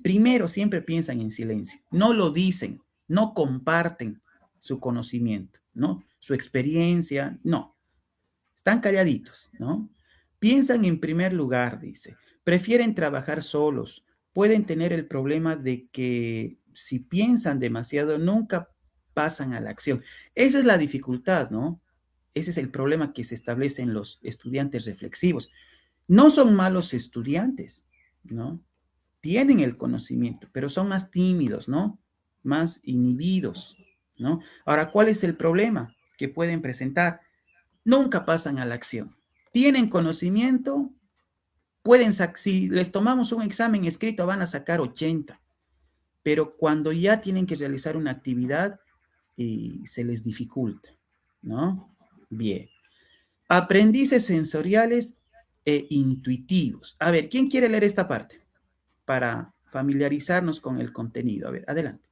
A: Primero siempre piensan en silencio, no lo dicen, no comparten su conocimiento, ¿no? Su experiencia, no. Están calladitos, ¿no? Piensan en primer lugar, dice, prefieren trabajar solos, pueden tener el problema de que si piensan demasiado nunca pasan a la acción. Esa es la dificultad, ¿no? Ese es el problema que se establece en los estudiantes reflexivos. No son malos estudiantes, ¿no? Tienen el conocimiento, pero son más tímidos, ¿no? Más inhibidos, ¿no? Ahora, ¿cuál es el problema que pueden presentar? Nunca pasan a la acción. Tienen conocimiento, pueden, si les tomamos un examen escrito, van a sacar 80, pero cuando ya tienen que realizar una actividad, se les dificulta, ¿no? Bien. Aprendices sensoriales e intuitivos. A ver, ¿quién quiere leer esta parte? Para familiarizarnos con el contenido. A ver, adelante.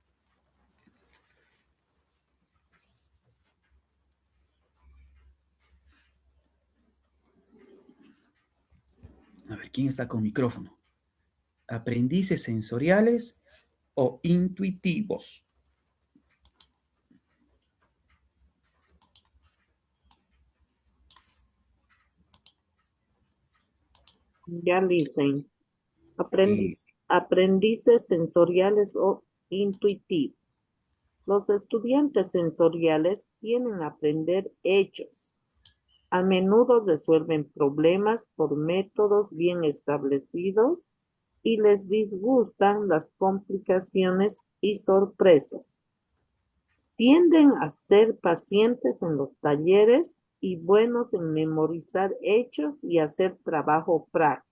A: A ver, ¿quién está con micrófono? Aprendices sensoriales o intuitivos.
D: Ya dicen, aprendices sensoriales o intuitivos. Los estudiantes sensoriales tienen a aprender hechos. A menudo resuelven problemas por métodos bien establecidos y les disgustan las complicaciones y sorpresas. Tienden a ser pacientes en los talleres y buenos en memorizar hechos y hacer trabajo práctico.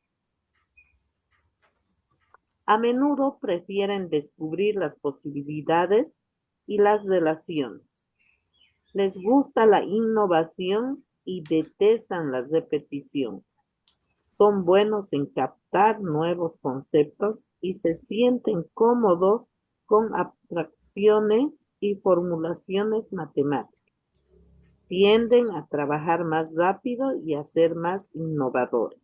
D: A menudo prefieren descubrir las posibilidades y las relaciones. Les gusta la innovación y detestan la repetición. Son buenos en captar nuevos conceptos y se sienten cómodos con abstracciones y formulaciones matemáticas. Tienden a trabajar más rápido y a ser más innovadores.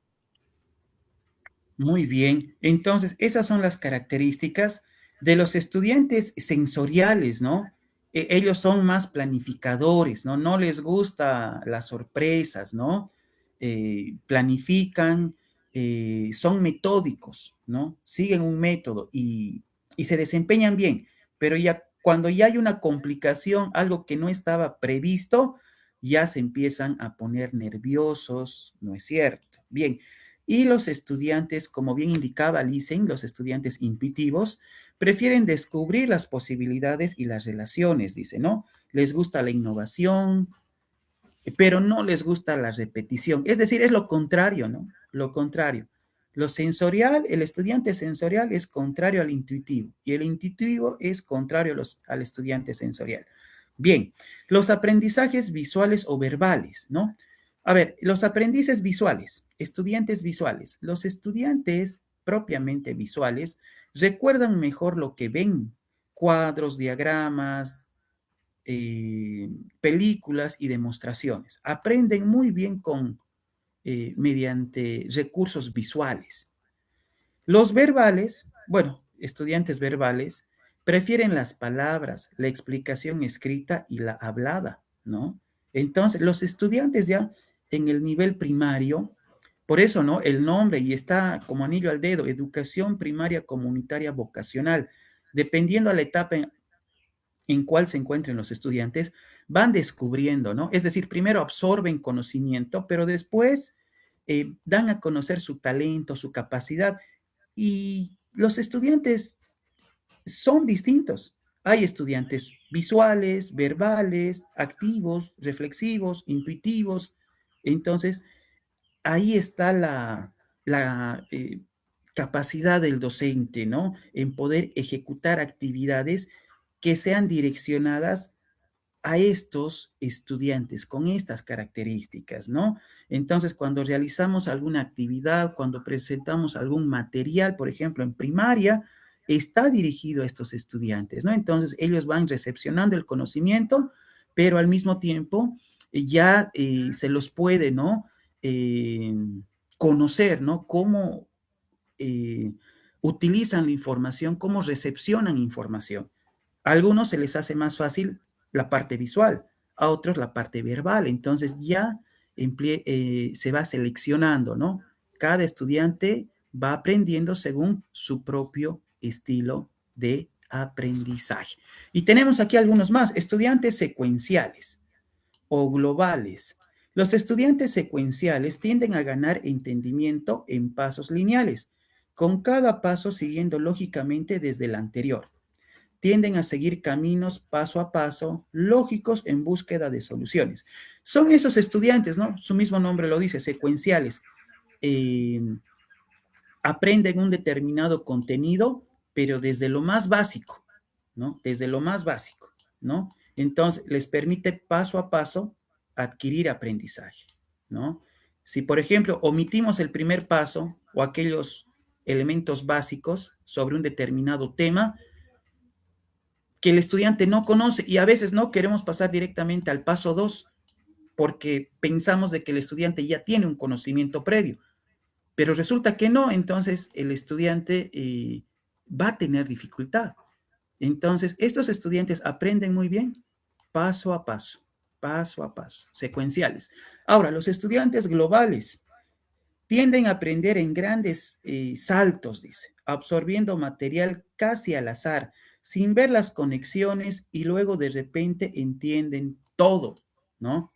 A: Muy bien. Entonces, esas son las características de los estudiantes sensoriales, ¿no? Ellos son más planificadores, ¿no? No les gusta las sorpresas, ¿no? Planifican, son metódicos, ¿no? Siguen un método y se desempeñan bien, pero ya cuando ya hay una complicación, algo que no estaba previsto, ya se empiezan a poner nerviosos, ¿no es cierto? Bien. Y los estudiantes, como bien indicaba Lisen, los estudiantes intuitivos, prefieren descubrir las posibilidades y las relaciones, dice, ¿no? Les gusta la innovación, pero no les gusta la repetición. Es decir, es lo contrario, ¿no? Lo contrario. Lo sensorial, el estudiante sensorial es contrario al intuitivo y el intuitivo es contrario al estudiante sensorial. Bien, los aprendizajes visuales o verbales, ¿no? A ver, los aprendices visuales, estudiantes visuales. Los estudiantes propiamente visuales recuerdan mejor lo que ven, cuadros, diagramas, películas y demostraciones. Aprenden muy bien mediante recursos visuales. Los verbales, bueno, estudiantes verbales, prefieren las palabras, la explicación escrita y la hablada, ¿no? Entonces, los estudiantes ya en el nivel primario, por eso, ¿no? El nombre, y está como anillo al dedo, educación primaria comunitaria vocacional, dependiendo a la etapa en cuál se encuentren los estudiantes, van descubriendo, ¿no? Es decir, primero absorben conocimiento, pero después dan a conocer su talento, su capacidad, y los estudiantes son distintos. Hay estudiantes visuales, verbales, activos, reflexivos, intuitivos. Entonces, ahí está la capacidad del docente, ¿no? En poder ejecutar actividades que sean direccionadas a estos estudiantes con estas características, ¿no? Entonces, cuando realizamos alguna actividad, cuando presentamos algún material, por ejemplo, en primaria, está dirigido a estos estudiantes, ¿no? Entonces, ellos van recepcionando el conocimiento, pero al mismo tiempo ya se los puede, ¿no? Eh, conocer, ¿no? Cómo eh, utilizan la información, cómo recepcionan información. A algunos se les hace más fácil la parte visual, a otros la parte verbal. Entonces ya se va seleccionando, ¿no? Cada estudiante va aprendiendo según su propio estilo de aprendizaje. Y tenemos aquí algunos más, estudiantes secuenciales o globales. Los estudiantes secuenciales tienden a ganar entendimiento en pasos lineales, con cada paso siguiendo lógicamente desde el anterior. Tienden a seguir caminos paso a paso, lógicos en búsqueda de soluciones. Son esos estudiantes, ¿no? Su mismo nombre lo dice, secuenciales. Eh, aprenden un determinado contenido, pero desde lo más básico, ¿no? Desde lo más básico, ¿no? Entonces, les permite paso a paso adquirir aprendizaje, ¿no? Si, por ejemplo, omitimos el primer paso o aquellos elementos básicos sobre un determinado tema que el estudiante no conoce y a veces no queremos pasar directamente al paso 2 porque pensamos de que el estudiante ya tiene un conocimiento previo, pero resulta que no, entonces el estudiante va a tener dificultad. Entonces, estos estudiantes aprenden muy bien paso a paso, secuenciales. Ahora, los estudiantes globales tienden a aprender en grandes saltos, dice, absorbiendo material casi al azar, sin ver las conexiones y luego de repente entienden todo, ¿no?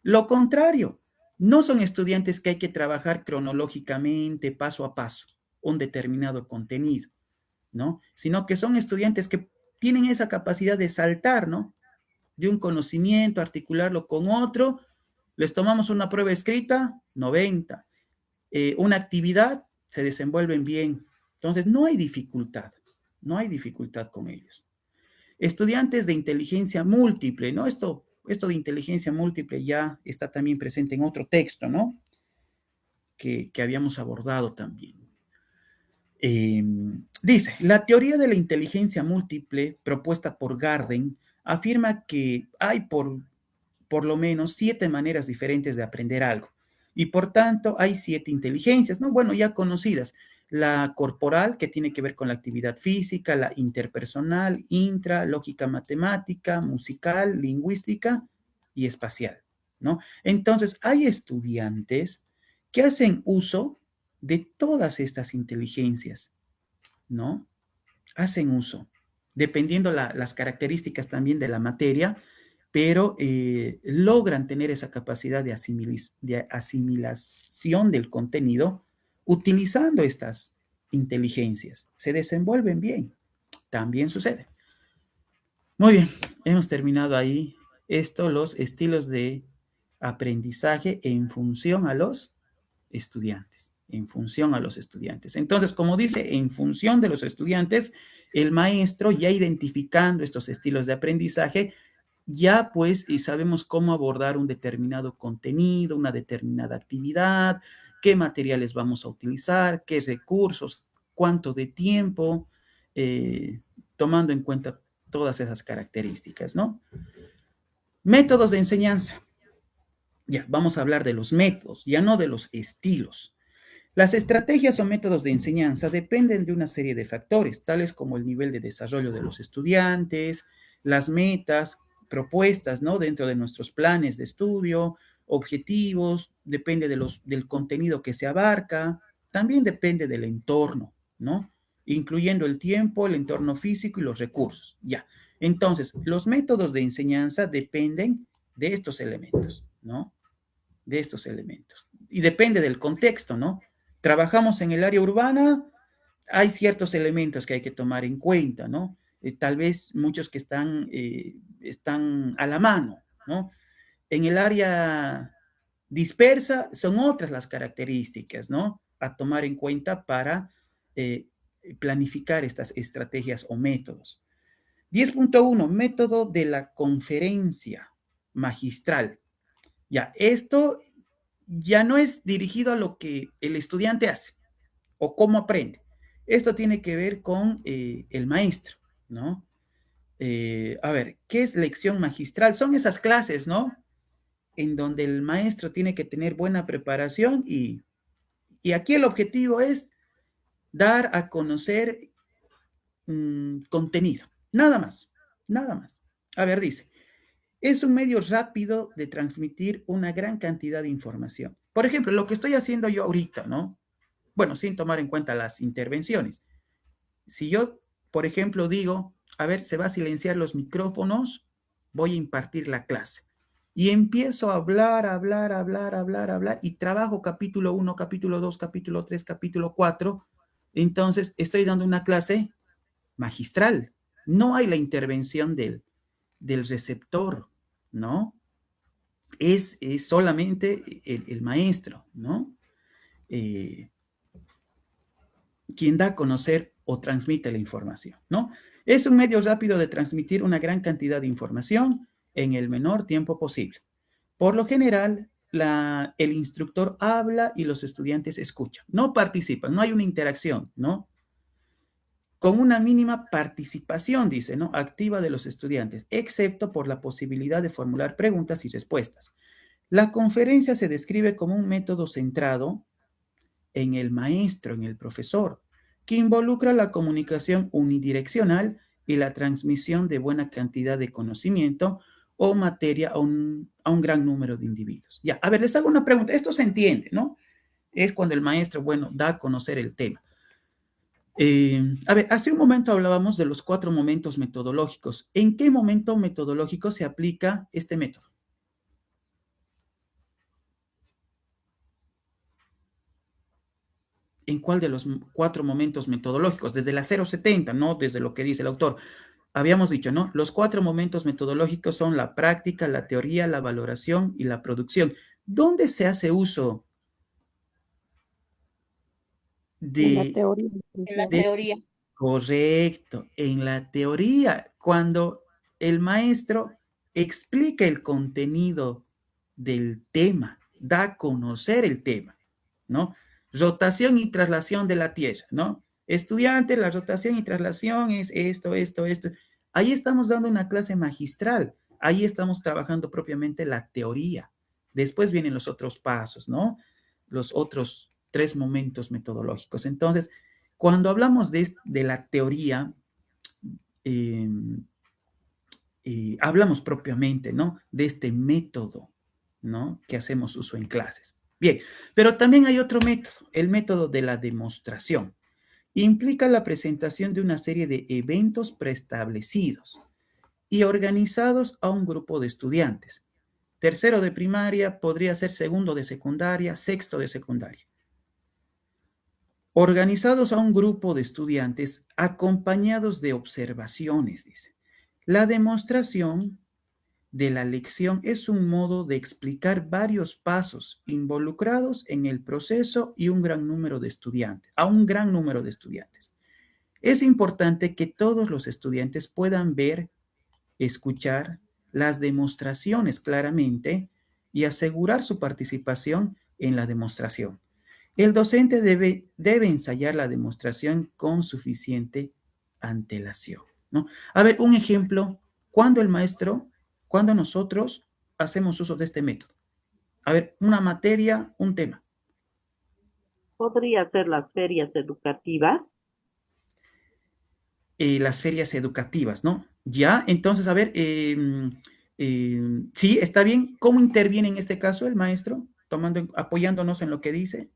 A: Lo contrario, no son estudiantes que hay que trabajar cronológicamente, paso a paso, un determinado contenido, ¿no? Sino que son estudiantes que tienen esa capacidad de saltar, ¿no? De un conocimiento, articularlo con otro. Les tomamos una prueba escrita, 90. Una actividad, se desenvuelven bien. Entonces, no hay dificultad con ellos. Estudiantes de inteligencia múltiple, ¿no? Esto de inteligencia múltiple ya está también presente en otro texto, ¿no? Que habíamos abordado también. Dice, la teoría de la inteligencia múltiple propuesta por Garden afirma que hay por lo menos 7 maneras diferentes de aprender algo. Y por tanto, hay 7 inteligencias, ¿no? Bueno, ya conocidas. La corporal, que tiene que ver con la actividad física, la interpersonal, lógica matemática, musical, lingüística y espacial, ¿no? Entonces, hay estudiantes que hacen uso de todas estas inteligencias, ¿no? Hacen uso, dependiendo las características también de la materia, pero logran tener esa capacidad de asimilación del contenido utilizando estas inteligencias, se desenvuelven bien. También sucede. Muy bien, hemos terminado ahí los estilos de aprendizaje en función a los estudiantes, en función a los estudiantes. Entonces, como dice, en función de los estudiantes, el maestro ya identificando estos estilos de aprendizaje, ya pues y sabemos cómo abordar un determinado contenido, una determinada actividad, qué materiales vamos a utilizar, qué recursos, cuánto de tiempo, tomando en cuenta todas esas características, ¿no? Métodos de enseñanza. Ya, vamos a hablar de los métodos, ya no de los estilos. Las estrategias o métodos de enseñanza dependen de una serie de factores, tales como el nivel de desarrollo de los estudiantes, las metas propuestas, ¿no? Dentro de nuestros planes de estudio, objetivos, depende del contenido que se abarca, también depende del entorno, ¿no? Incluyendo el tiempo, el entorno físico y los recursos. Ya. Entonces, los métodos de enseñanza dependen de estos elementos, ¿no? De estos elementos. Y depende del contexto, ¿no? Trabajamos en el área urbana, hay ciertos elementos que hay que tomar en cuenta, ¿no? Tal vez muchos que están a la mano, ¿no? En el área dispersa son otras las características, ¿no? A tomar en cuenta para eh, planificar estas estrategias o métodos. 10.1, método de la conferencia magistral. Ya, esto ya no es dirigido a lo que el estudiante hace o cómo aprende. Esto tiene que ver con el maestro, ¿no? A ver, ¿qué es lección magistral? Son esas clases, ¿no? En donde el maestro tiene que tener buena preparación y aquí el objetivo es dar a conocer contenido. Nada más, nada más. A ver, dice, es un medio rápido de transmitir una gran cantidad de información. Por ejemplo, lo que estoy haciendo yo ahorita, ¿no? Bueno, sin tomar en cuenta las intervenciones. Si yo, por ejemplo, digo, a ver, se va a silenciar los micrófonos, voy a impartir la clase. Y empiezo a hablar, y trabajo capítulo 1, capítulo 2, capítulo 3, capítulo 4. Entonces, estoy dando una clase magistral. No hay la intervención del receptor, ¿no? Es solamente el maestro, ¿no? Quien da a conocer o transmite la información, ¿no? Es un medio rápido de transmitir una gran cantidad de información en el menor tiempo posible. Por lo general, el instructor habla y los estudiantes escuchan, no participan, no hay una interacción, ¿no? Con una mínima participación, dice, ¿no? Activa de los estudiantes, excepto por la posibilidad de formular preguntas y respuestas. La conferencia se describe como un método centrado en el maestro, en el profesor, que involucra la comunicación unidireccional y la transmisión de buena cantidad de conocimiento o materia a un gran número de individuos. Ya, a ver, les hago una pregunta. Esto se entiende, ¿no? Es cuando el maestro, bueno, da a conocer el tema. A ver, hace un momento hablábamos de los 4 momentos metodológicos. ¿En qué momento metodológico se aplica este método? ¿En cuál de los 4 momentos metodológicos? Desde la 070, no desde lo que dice el autor. Habíamos dicho, ¿no? Los 4 momentos metodológicos son la práctica, la teoría, la valoración y la producción. ¿Dónde se hace uso
C: En la
A: de...
C: teoría.
B: En la
A: de
B: teoría.
A: Correcto, en la teoría, cuando el maestro explica el contenido del tema, da a conocer el tema, ¿no? Rotación y traslación de la Tierra, ¿no? Estudiante, la rotación y traslación es esto, esto, esto. Ahí estamos dando una clase magistral, ahí estamos trabajando propiamente la teoría. Después vienen los otros pasos, ¿no? Los otros 3 momentos metodológicos. Entonces, cuando hablamos de la teoría, eh, hablamos propiamente, ¿no? De este método, ¿no? Que hacemos uso en clases. Bien, pero también hay otro método, el método de la demostración. Implica la presentación de una serie de eventos preestablecidos y organizados a un grupo de estudiantes. Tercero de primaria, podría ser segundo de secundaria, sexto de secundaria. organizados a un grupo de estudiantes acompañados de observaciones, dice. La demostración de la lección es un modo de explicar varios pasos involucrados en el proceso y un gran número de estudiantes, a un gran número de estudiantes. Es importante que todos los estudiantes puedan ver, escuchar las demostraciones claramente y asegurar su participación en la demostración. El docente debe ensayar la demostración con suficiente antelación, ¿no? A ver, un ejemplo, cuando nosotros hacemos uso de este método. A ver, una materia, un tema.
D: Podría ser las ferias educativas.
A: Las ferias educativas, ¿no? Ya, entonces, a ver, sí, está bien. ¿Cómo interviene en este caso el maestro? Apoyándonos en lo que dice.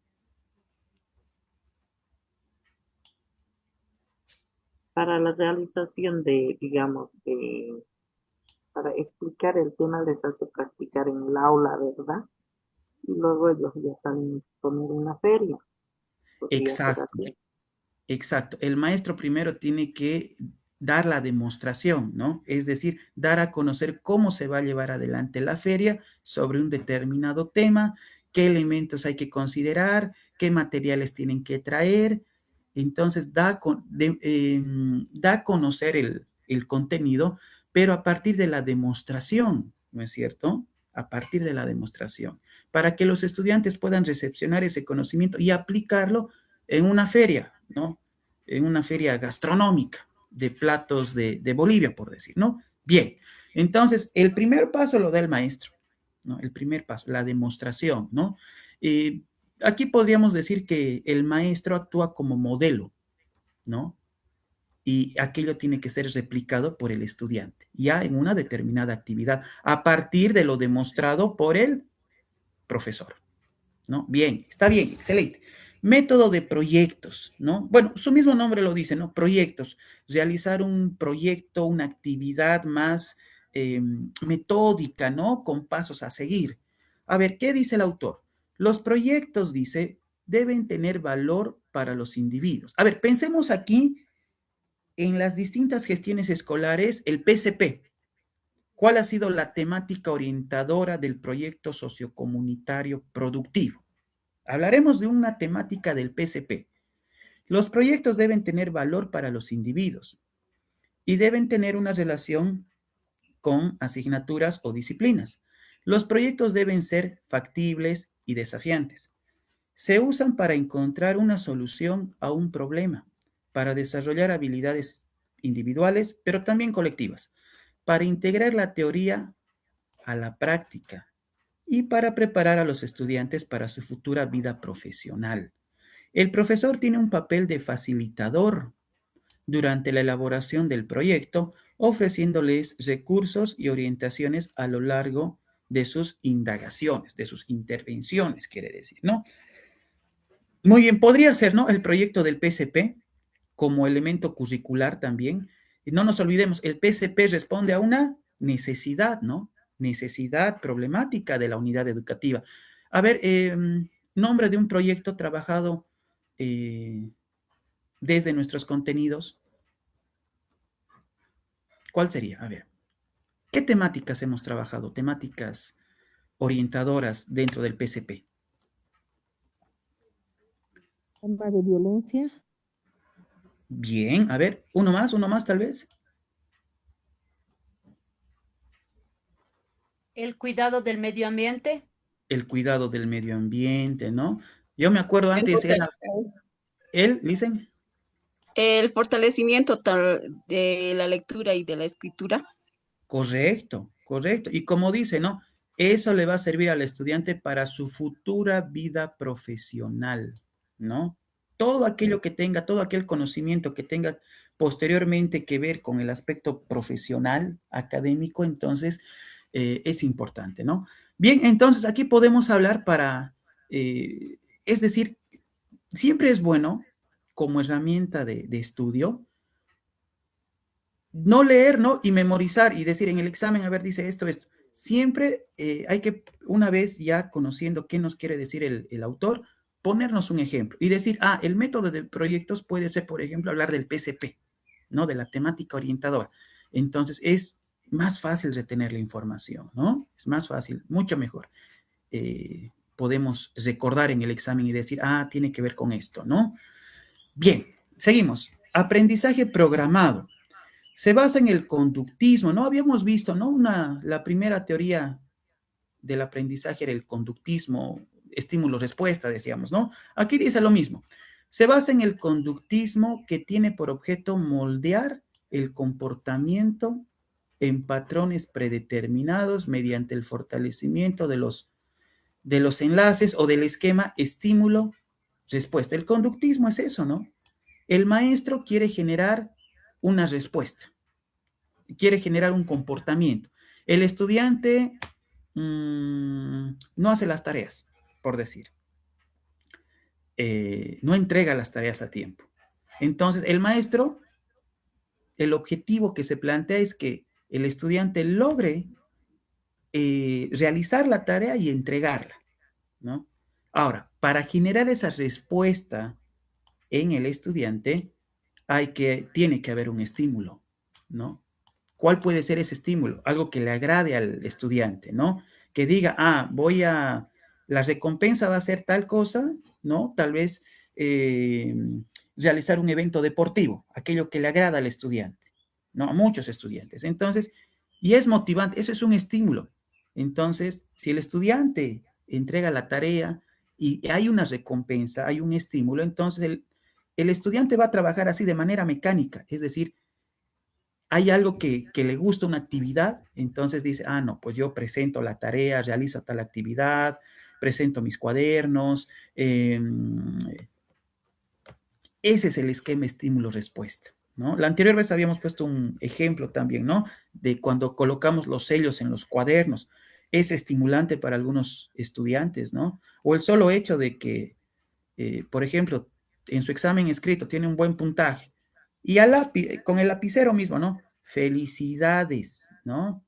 D: Para la realización de, digamos, para explicar el tema les hace practicar en el aula, ¿verdad? Y luego ellos ya salen a exponer en la feria. Podría ser
A: Exacto.
D: así.
A: Exacto. El maestro primero tiene que dar la demostración, ¿no? Es decir, dar a conocer cómo se va a llevar adelante la feria sobre un determinado tema, qué elementos hay que considerar, qué materiales tienen que traer. Entonces, da a conocer el contenido, pero a partir de la demostración, ¿no es cierto? A partir de la demostración, para que los estudiantes puedan recepcionar ese conocimiento y aplicarlo en una feria, ¿no? En una feria gastronómica de platos de Bolivia, por decir, ¿no? Bien, entonces el primer paso lo da el maestro, ¿no? El primer paso, la demostración, ¿no? Aquí podríamos decir que el maestro actúa como modelo, ¿no? Y aquello tiene que ser replicado por el estudiante, ya en una determinada actividad, a partir de lo demostrado por el profesor. ¿No? Bien, está bien, excelente. Método de proyectos, ¿no? Bueno, su mismo nombre lo dice, ¿no? Proyectos. Realizar un proyecto, una actividad más metódica, ¿no? Con pasos a seguir. A ver, ¿qué dice el autor? Los proyectos, dice, deben tener valor para los individuos. A ver, pensemos aquí en las distintas gestiones escolares, el PCP. ¿Cuál ha sido la temática orientadora del proyecto sociocomunitario productivo? Hablaremos de una temática del PCP. Los proyectos deben tener valor para los individuos y deben tener una relación con asignaturas o disciplinas. Los proyectos deben ser factibles y desafiantes. Se usan para encontrar una solución a un problema, para desarrollar habilidades individuales, pero también colectivas, para integrar la teoría a la práctica y para preparar a los estudiantes para su futura vida profesional. El profesor tiene un papel de facilitador durante la elaboración del proyecto, ofreciéndoles recursos y orientaciones a lo largo de sus indagaciones, de sus intervenciones, quiere decir, ¿no? Muy bien, podría ser, ¿no? El proyecto del PCP como elemento curricular también. Y no nos olvidemos, el PCP responde a una necesidad, ¿no? Necesidad problemática de la unidad educativa. A ver, nombre de un proyecto trabajado desde nuestros contenidos. ¿Cuál sería? A ver, ¿qué temáticas hemos trabajado? Temáticas orientadoras dentro del PCP.
C: Tema de violencia.
A: Bien, a ver, uno más tal vez.
B: El cuidado del medio ambiente.
A: El cuidado del medio ambiente, ¿no? Yo me acuerdo
E: El
A: antes era dicen,
E: el fortalecimiento de la lectura y de la escritura.
A: correcto, correcto. Y como dice, ¿no? Eso le va a servir al estudiante para su futura vida profesional, ¿no? Todo aquello que tenga, todo aquel conocimiento que tenga posteriormente que ver con el aspecto profesional, académico, entonces es importante, ¿no? Bien, entonces aquí podemos hablar es decir, siempre es bueno como herramienta de estudio no leer, ¿no? Y memorizar y decir en el examen, a ver, dice esto, esto. Siempre hay que, una vez ya conociendo qué nos quiere decir el autor, ponernos un ejemplo y decir, el método de proyectos puede ser, por ejemplo, hablar del PCP, ¿no? De la temática orientadora. Entonces, es más fácil retener la información, ¿no? Es más fácil, mucho mejor. Podemos recordar en el examen y decir, tiene que ver con esto, ¿no? Bien, seguimos. Aprendizaje programado. Se basa en el conductismo, ¿no? Habíamos visto, ¿no? La primera teoría del aprendizaje era el conductismo, estímulo-respuesta, decíamos, ¿no? Aquí dice lo mismo. Se basa en el conductismo que tiene por objeto moldear el comportamiento en patrones predeterminados mediante el fortalecimiento de los enlaces o del esquema estímulo-respuesta. El conductismo es eso, ¿no? El maestro quiere generar una respuesta, quiere generar un comportamiento. El estudiante no hace las tareas, por decir. No entrega las tareas a tiempo. Entonces, el maestro, el objetivo que se plantea es que el estudiante logre realizar la tarea y entregarla, ¿no? Ahora, para generar esa respuesta en el estudiante, tiene que haber un estímulo, ¿no? ¿Cuál puede ser ese estímulo? Algo que le agrade al estudiante, ¿no? Que diga, la recompensa va a ser tal cosa, ¿no? Tal vez realizar un evento deportivo, aquello que le agrada al estudiante, ¿no? A muchos estudiantes. Entonces, y es motivante, eso es un estímulo. Entonces, si el estudiante entrega la tarea y hay una recompensa, hay un estímulo, entonces el estudiante va a trabajar así de manera mecánica, es decir, hay algo que le gusta una actividad, entonces dice, no, pues yo presento la tarea, realizo tal actividad, presento mis cuadernos. Ese es el esquema estímulo-respuesta, ¿no? La anterior vez habíamos puesto un ejemplo también, ¿no? De cuando colocamos los sellos en los cuadernos. Es estimulante para algunos estudiantes, ¿no? O el solo hecho de que, por ejemplo, en su examen escrito tiene un buen puntaje y con el lapicero mismo, ¿no? Felicidades, ¿no?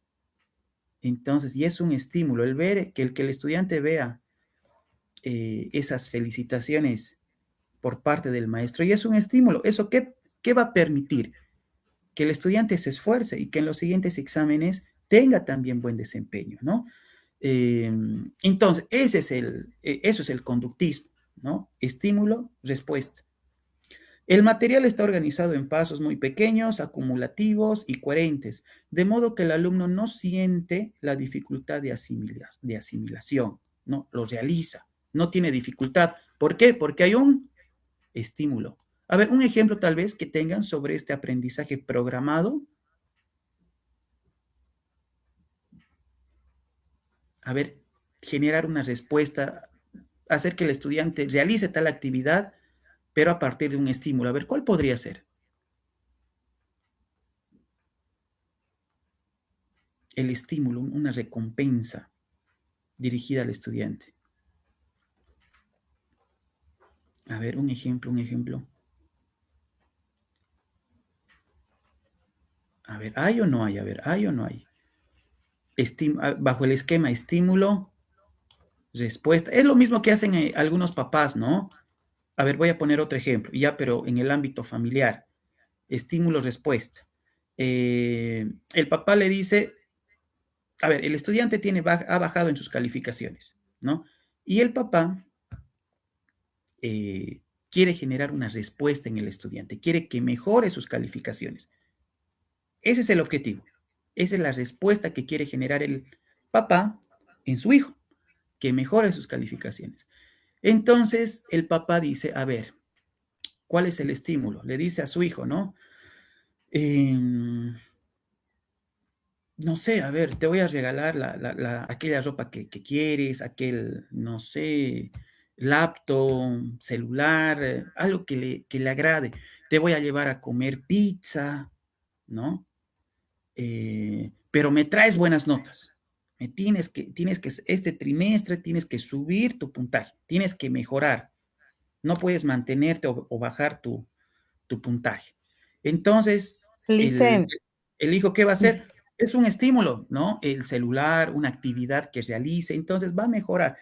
A: Entonces, y es un estímulo, el ver, que el estudiante vea esas felicitaciones por parte del maestro, y es un estímulo. ¿Eso qué va a permitir? Que el estudiante se esfuerce y que en los siguientes exámenes tenga también buen desempeño, ¿no? Entonces, eso es el conductismo, ¿no? Estímulo, respuesta. El material está organizado en pasos muy pequeños, acumulativos y coherentes, de modo que el alumno no siente la dificultad de asimilación, ¿no? Lo realiza, no tiene dificultad. ¿Por qué? Porque hay un estímulo. A ver, un ejemplo tal vez que tengan sobre este aprendizaje programado. A ver, generar una respuesta, hacer que el estudiante realice tal actividad, pero a partir de un estímulo. A ver, ¿cuál podría ser? El estímulo, una recompensa dirigida al estudiante. A ver, un ejemplo. A ver, ¿hay o no hay? A ver, ¿hay o no hay? Bajo el esquema estímulo, respuesta. Es lo mismo que hacen algunos papás, ¿no? A ver, voy a poner otro ejemplo, ya, pero en el ámbito familiar. Estímulo, respuesta. El papá le dice, a ver, el estudiante ha bajado en sus calificaciones, ¿no? Y el papá quiere generar una respuesta en el estudiante, quiere que mejore sus calificaciones. Ese es el objetivo. Esa es la respuesta que quiere generar el papá en su hijo, que mejore sus calificaciones. Entonces, el papá dice, a ver, ¿cuál es el estímulo? Le dice a su hijo, ¿no? No sé, a ver, te voy a regalar aquella ropa que quieres, aquel, no sé, laptop, celular, algo que le agrade. Te voy a llevar a comer pizza, ¿no? Pero me traes buenas notas. Este trimestre tienes que subir tu puntaje, tienes que mejorar. No puedes mantenerte o bajar tu puntaje. Entonces,
F: Licen,
A: el hijo, ¿qué va a hacer? Es un estímulo, ¿no? El celular, una actividad que realice, entonces va a mejorar.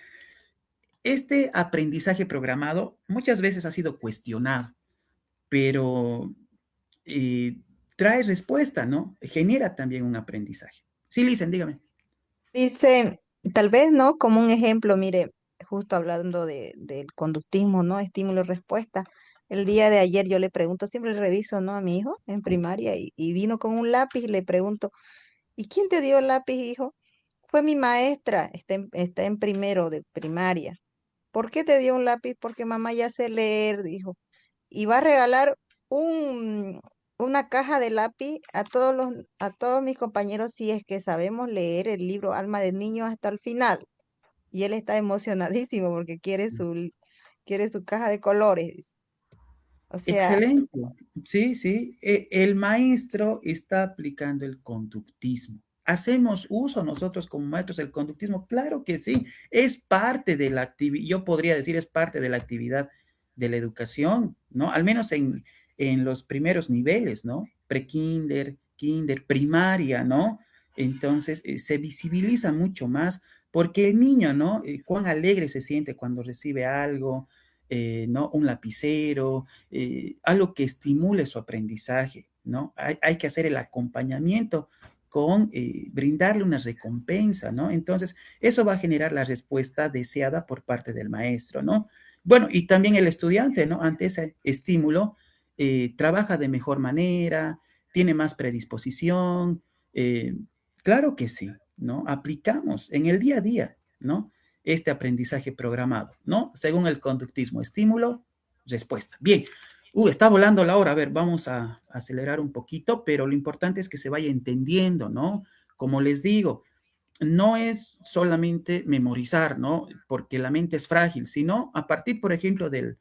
A: este aprendizaje programado muchas veces ha sido cuestionado, pero eh, trae respuesta, ¿no? Genera también un aprendizaje. Sí, Lisen, dígame.
F: Dice, tal vez, ¿no? Como un ejemplo, mire, justo hablando del conductismo, ¿no? Estímulo-respuesta. El día de ayer yo le pregunto, siempre le reviso, ¿no? A mi hijo en primaria y vino con un lápiz y le pregunto, ¿y quién te dio el lápiz, hijo? Fue mi maestra, está en primero de primaria. ¿Por qué te dio un lápiz? Porque mamá ya sé leer, dijo. Y va a regalar un, una caja de lápiz a todos mis compañeros si es que sabemos leer el libro Alma de Niño hasta el final. Y él está emocionadísimo porque quiere su caja de colores, dice. O sea,
A: Excelente. Sí, sí. El maestro está aplicando el conductismo. ¿Hacemos uso nosotros como maestros del conductismo? Claro que sí. Es parte de la actividad, yo podría decir, es parte de la actividad de la educación, ¿no? Al menos en los primeros niveles, ¿no? Prekinder, kinder, primaria, ¿no? Entonces, se visibiliza mucho más porque el niño, ¿no? Cuán alegre se siente cuando recibe algo, ¿no? Un lapicero, algo que estimule su aprendizaje, ¿no? Hay que hacer el acompañamiento con brindarle una recompensa, ¿no? Entonces, eso va a generar la respuesta deseada por parte del maestro, ¿no? Bueno, y también el estudiante, ¿no? Ante ese estímulo, trabaja de mejor manera, tiene más predisposición, eh, claro que sí, ¿no? Aplicamos en el día a día, ¿no? Este aprendizaje programado, ¿no? Según el conductismo, estímulo, respuesta. Bien, está volando la hora, a ver, vamos a acelerar un poquito, pero lo importante es que se vaya entendiendo, ¿no? Como les digo, no es solamente memorizar, ¿no? Porque la mente es frágil, sino a partir, por ejemplo, del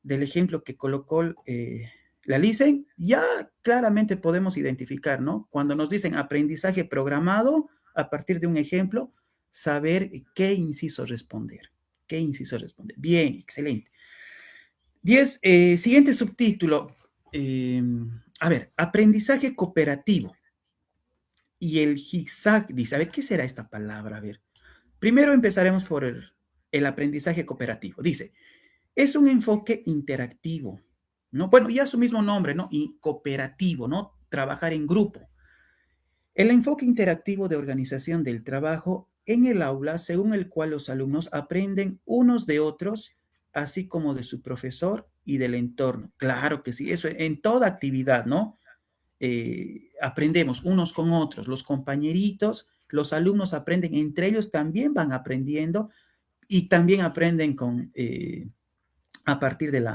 A: ejemplo que colocó la Lisen, ya claramente podemos identificar, ¿no? Cuando nos dicen aprendizaje programado, a partir de un ejemplo, saber qué inciso responder. ¿Qué inciso responder? Bien, excelente. 10, siguiente subtítulo. eh, a ver, aprendizaje cooperativo. Y el zigzag dice, a ver, ¿qué será esta palabra? A ver, primero empezaremos por el aprendizaje cooperativo. Dice, es un enfoque interactivo, ¿no? Bueno, ya su mismo nombre, ¿no? Y cooperativo, ¿no? Trabajar en grupo. El enfoque interactivo de organización del trabajo en el aula, según el cual los alumnos aprenden unos de otros, así como de su profesor y del entorno. Claro que sí, eso en toda actividad, ¿no? Aprendemos unos con otros, los compañeritos, los alumnos aprenden, entre ellos también van aprendiendo y también aprenden a partir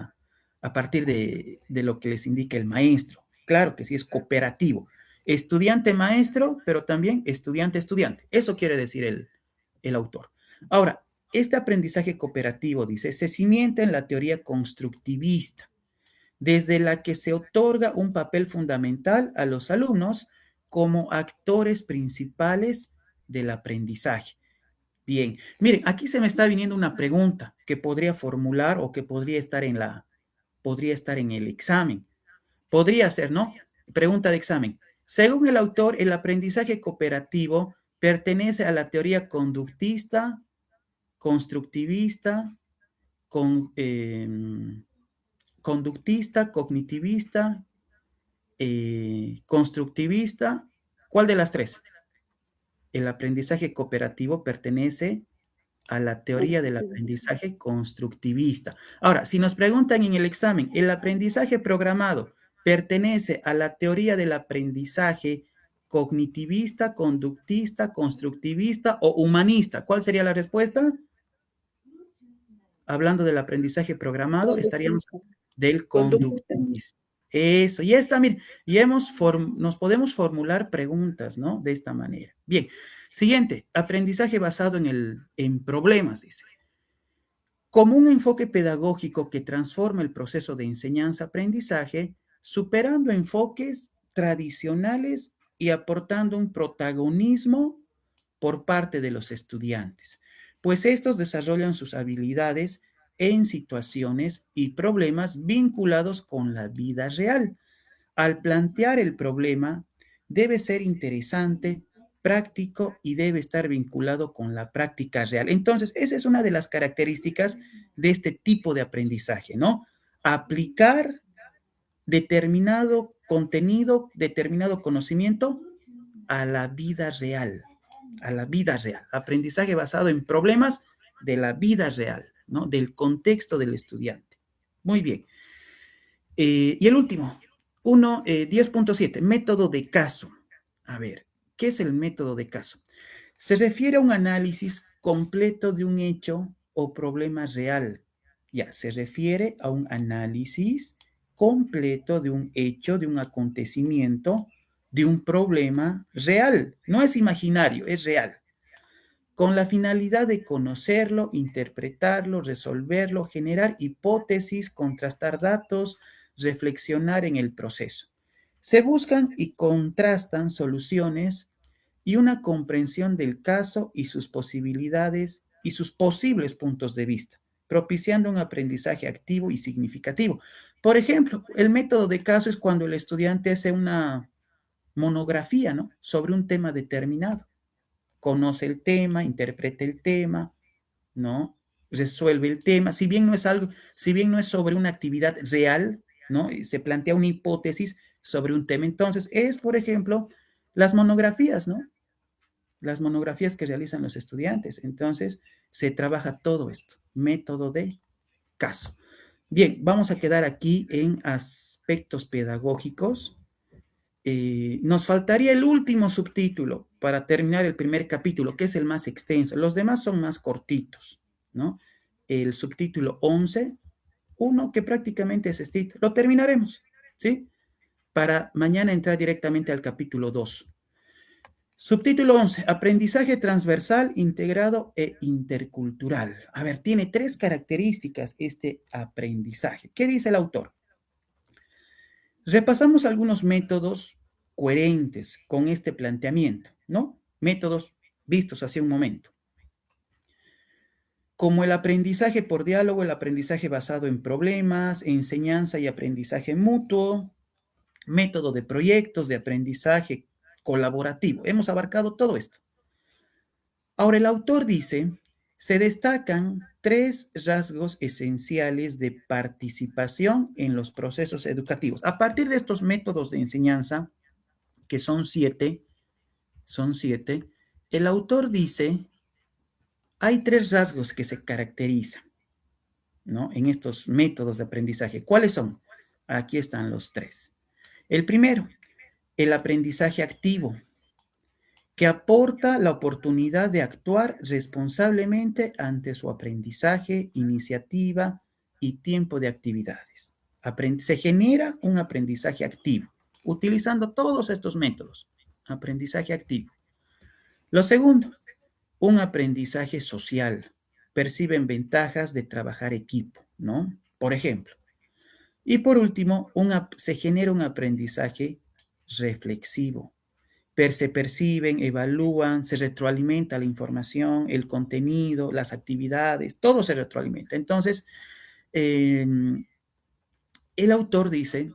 A: a partir de lo que les indica el maestro. Claro que sí, es cooperativo. Estudiante-maestro, pero también estudiante-estudiante. Eso quiere decir el autor. Ahora, este aprendizaje cooperativo, dice, se cimienta en la teoría constructivista, desde la que se otorga un papel fundamental a los alumnos como actores principales del aprendizaje. Bien, miren, aquí se me está viniendo una pregunta que podría formular o que podría estar en el examen. Podría ser, ¿no? Pregunta de examen. Según el autor, el aprendizaje cooperativo pertenece a la teoría conductista, constructivista, con, conductista, cognitivista, constructivista. ¿Cuál de las tres? El aprendizaje cooperativo pertenece a la teoría del aprendizaje constructivista. Ahora, si nos preguntan en el examen, ¿el aprendizaje programado pertenece a la teoría del aprendizaje cognitivista, conductista, constructivista o humanista? ¿Cuál sería la respuesta? Hablando del aprendizaje programado, estaríamos del
F: conductista.
A: conductismo. Eso, y está, miren, nos podemos formular preguntas, ¿no? De esta manera. Bien, siguiente, aprendizaje basado en problemas, dice. Como un enfoque pedagógico que transforma el proceso de enseñanza-aprendizaje, superando enfoques tradicionales y aportando un protagonismo por parte de los estudiantes, pues estos desarrollan sus habilidades en situaciones y problemas vinculados con la vida real. Al plantear el problema, debe ser interesante práctico y debe estar vinculado con la práctica real. Entonces, esa es una de las características de este tipo de aprendizaje, ¿no? Aplicar determinado contenido, determinado conocimiento a la vida real, a la vida real. Aprendizaje basado en problemas de la vida real, ¿no? Del contexto del estudiante. Muy bien. Y el último, 10.7, método de caso. A ver, ¿qué es el método de caso? Se refiere a un análisis completo de un hecho o problema real. Ya, se refiere a un análisis completo de un hecho, de un acontecimiento, de un problema real. No es imaginario, es real. Con la finalidad de conocerlo, interpretarlo, resolverlo, generar hipótesis, contrastar datos, reflexionar en el proceso. Se buscan y contrastan soluciones y una comprensión del caso y sus posibilidades y sus posibles puntos de vista, propiciando un aprendizaje activo y significativo. Por ejemplo, el método de caso es cuando el estudiante hace una monografía, ¿no? Sobre un tema determinado. Conoce el tema, interpreta el tema, ¿no? Resuelve el tema, si bien no es algo, si bien no es sobre una actividad real, ¿no? Se plantea una hipótesis sobre un tema. Entonces, es, por ejemplo, las monografías, ¿no? Las monografías que realizan los estudiantes. Entonces, se trabaja todo esto, método de caso. Bien, vamos a quedar aquí en aspectos pedagógicos. Nos faltaría el último subtítulo para terminar el primer capítulo, que es el más extenso. Los demás son más cortitos, ¿no? El subtítulo 11, uno que prácticamente es este. Lo terminaremos, ¿sí? Para mañana entrar directamente al capítulo 2. Subtítulo 11, aprendizaje transversal, integrado e intercultural. A ver, tiene 3 características este aprendizaje. ¿Qué dice el autor? Repasamos algunos métodos coherentes con este planteamiento, ¿no? Métodos vistos hace un momento. Como el aprendizaje por diálogo, el aprendizaje basado en problemas, enseñanza y aprendizaje mutuo, método de proyectos, de aprendizaje colaborativo. Hemos abarcado todo esto. Ahora, el autor dice, se destacan 3 rasgos esenciales de participación en los procesos educativos. A partir de estos métodos de enseñanza, que son 7, el autor dice, hay 3 rasgos que se caracterizan, ¿no? En estos métodos de aprendizaje. ¿Cuáles son? Aquí están los 3. El primero, el aprendizaje activo, que aporta la oportunidad de actuar responsablemente ante su aprendizaje, iniciativa y tiempo de actividades. Se genera un aprendizaje activo, utilizando todos estos métodos. Aprendizaje activo. Lo segundo, un aprendizaje social. Perciben ventajas de trabajar equipo, ¿no? Por ejemplo. Y por último, se genera un aprendizaje reflexivo. Se perciben, evalúan, se retroalimenta la información, el contenido, las actividades, todo se retroalimenta. Entonces, el autor dice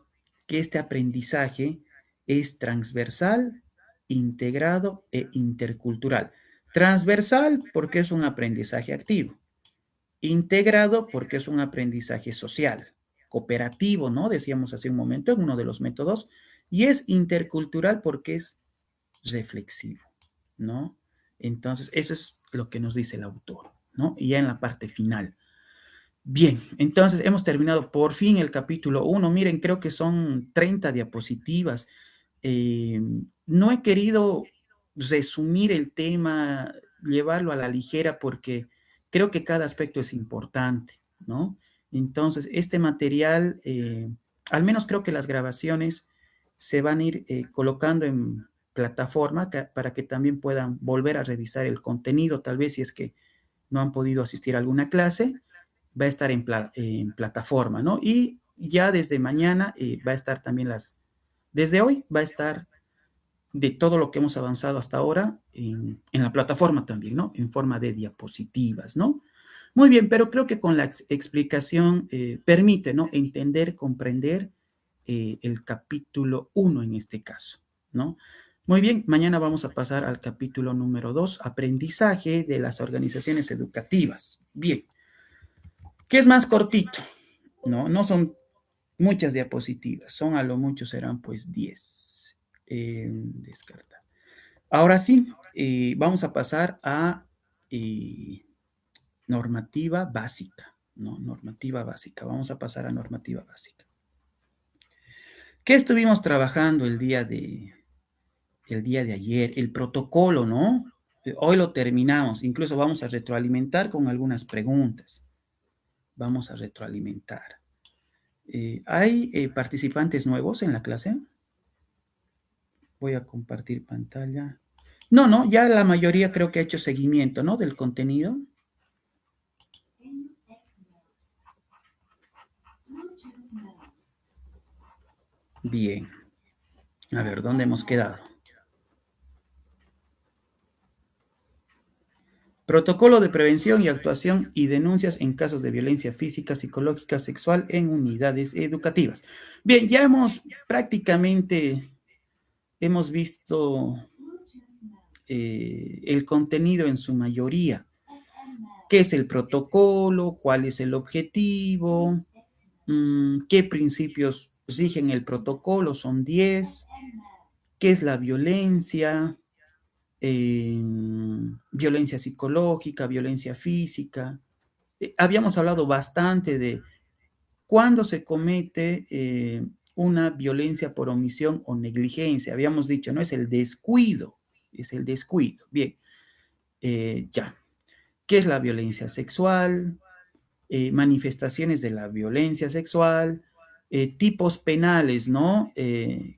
A: que este aprendizaje es transversal, integrado e intercultural. Transversal porque es un aprendizaje activo. Integrado porque es un aprendizaje social, cooperativo, ¿no? Decíamos hace un momento en uno de los métodos. Y es intercultural porque es reflexivo, ¿no? Entonces, eso es lo que nos dice el autor, ¿no? Y ya en la parte final. Bien, entonces hemos terminado por fin el capítulo 1. Miren, creo que son 30 diapositivas. No he querido resumir el tema, llevarlo a la ligera, porque creo que cada aspecto es importante, ¿no? Entonces, este material, al menos creo que las grabaciones se van a ir colocando en plataforma para que también puedan volver a revisar el contenido, tal vez si es que no han podido asistir a alguna clase, va a estar en plataforma, ¿no? Y ya desde mañana va a estar también desde hoy va a estar de todo lo que hemos avanzado hasta ahora en la plataforma también, ¿no? En forma de diapositivas, ¿no? Muy bien, pero creo que con la explicación permite, ¿no? Entender, comprender el capítulo 1 en este caso, ¿no? Muy bien, mañana vamos a pasar al capítulo número 2, aprendizaje de las organizaciones educativas. Bien, ¿qué es más cortito? No son muchas diapositivas, son a lo mucho serán pues 10. Descartar. Ahora sí, vamos a pasar a normativa básica, ¿no? Normativa básica, vamos a pasar a normativa básica. ¿Qué estuvimos trabajando el día de ayer? El protocolo, ¿no? Hoy lo terminamos, incluso vamos a retroalimentar con algunas preguntas. Vamos a retroalimentar. ¿Hay participantes nuevos en la clase? Voy a compartir pantalla. No, ya la mayoría creo que ha hecho seguimiento, ¿no? Del contenido. Bien. A ver, ¿dónde hemos quedado? Protocolo de prevención y actuación y denuncias en casos de violencia física, psicológica, sexual en unidades educativas. Bien, ya prácticamente hemos visto el contenido en su mayoría. ¿Qué es el protocolo? ¿Cuál es el objetivo? ¿Qué principios rigen el protocolo? Son 10. ¿Qué es la violencia? Violencia psicológica, violencia física. Habíamos hablado bastante de cuándo se comete una violencia por omisión o negligencia. Habíamos dicho, no es el descuido, es el descuido. Bien, ya. ¿Qué es la violencia sexual? Manifestaciones de la violencia sexual, tipos penales, ¿no?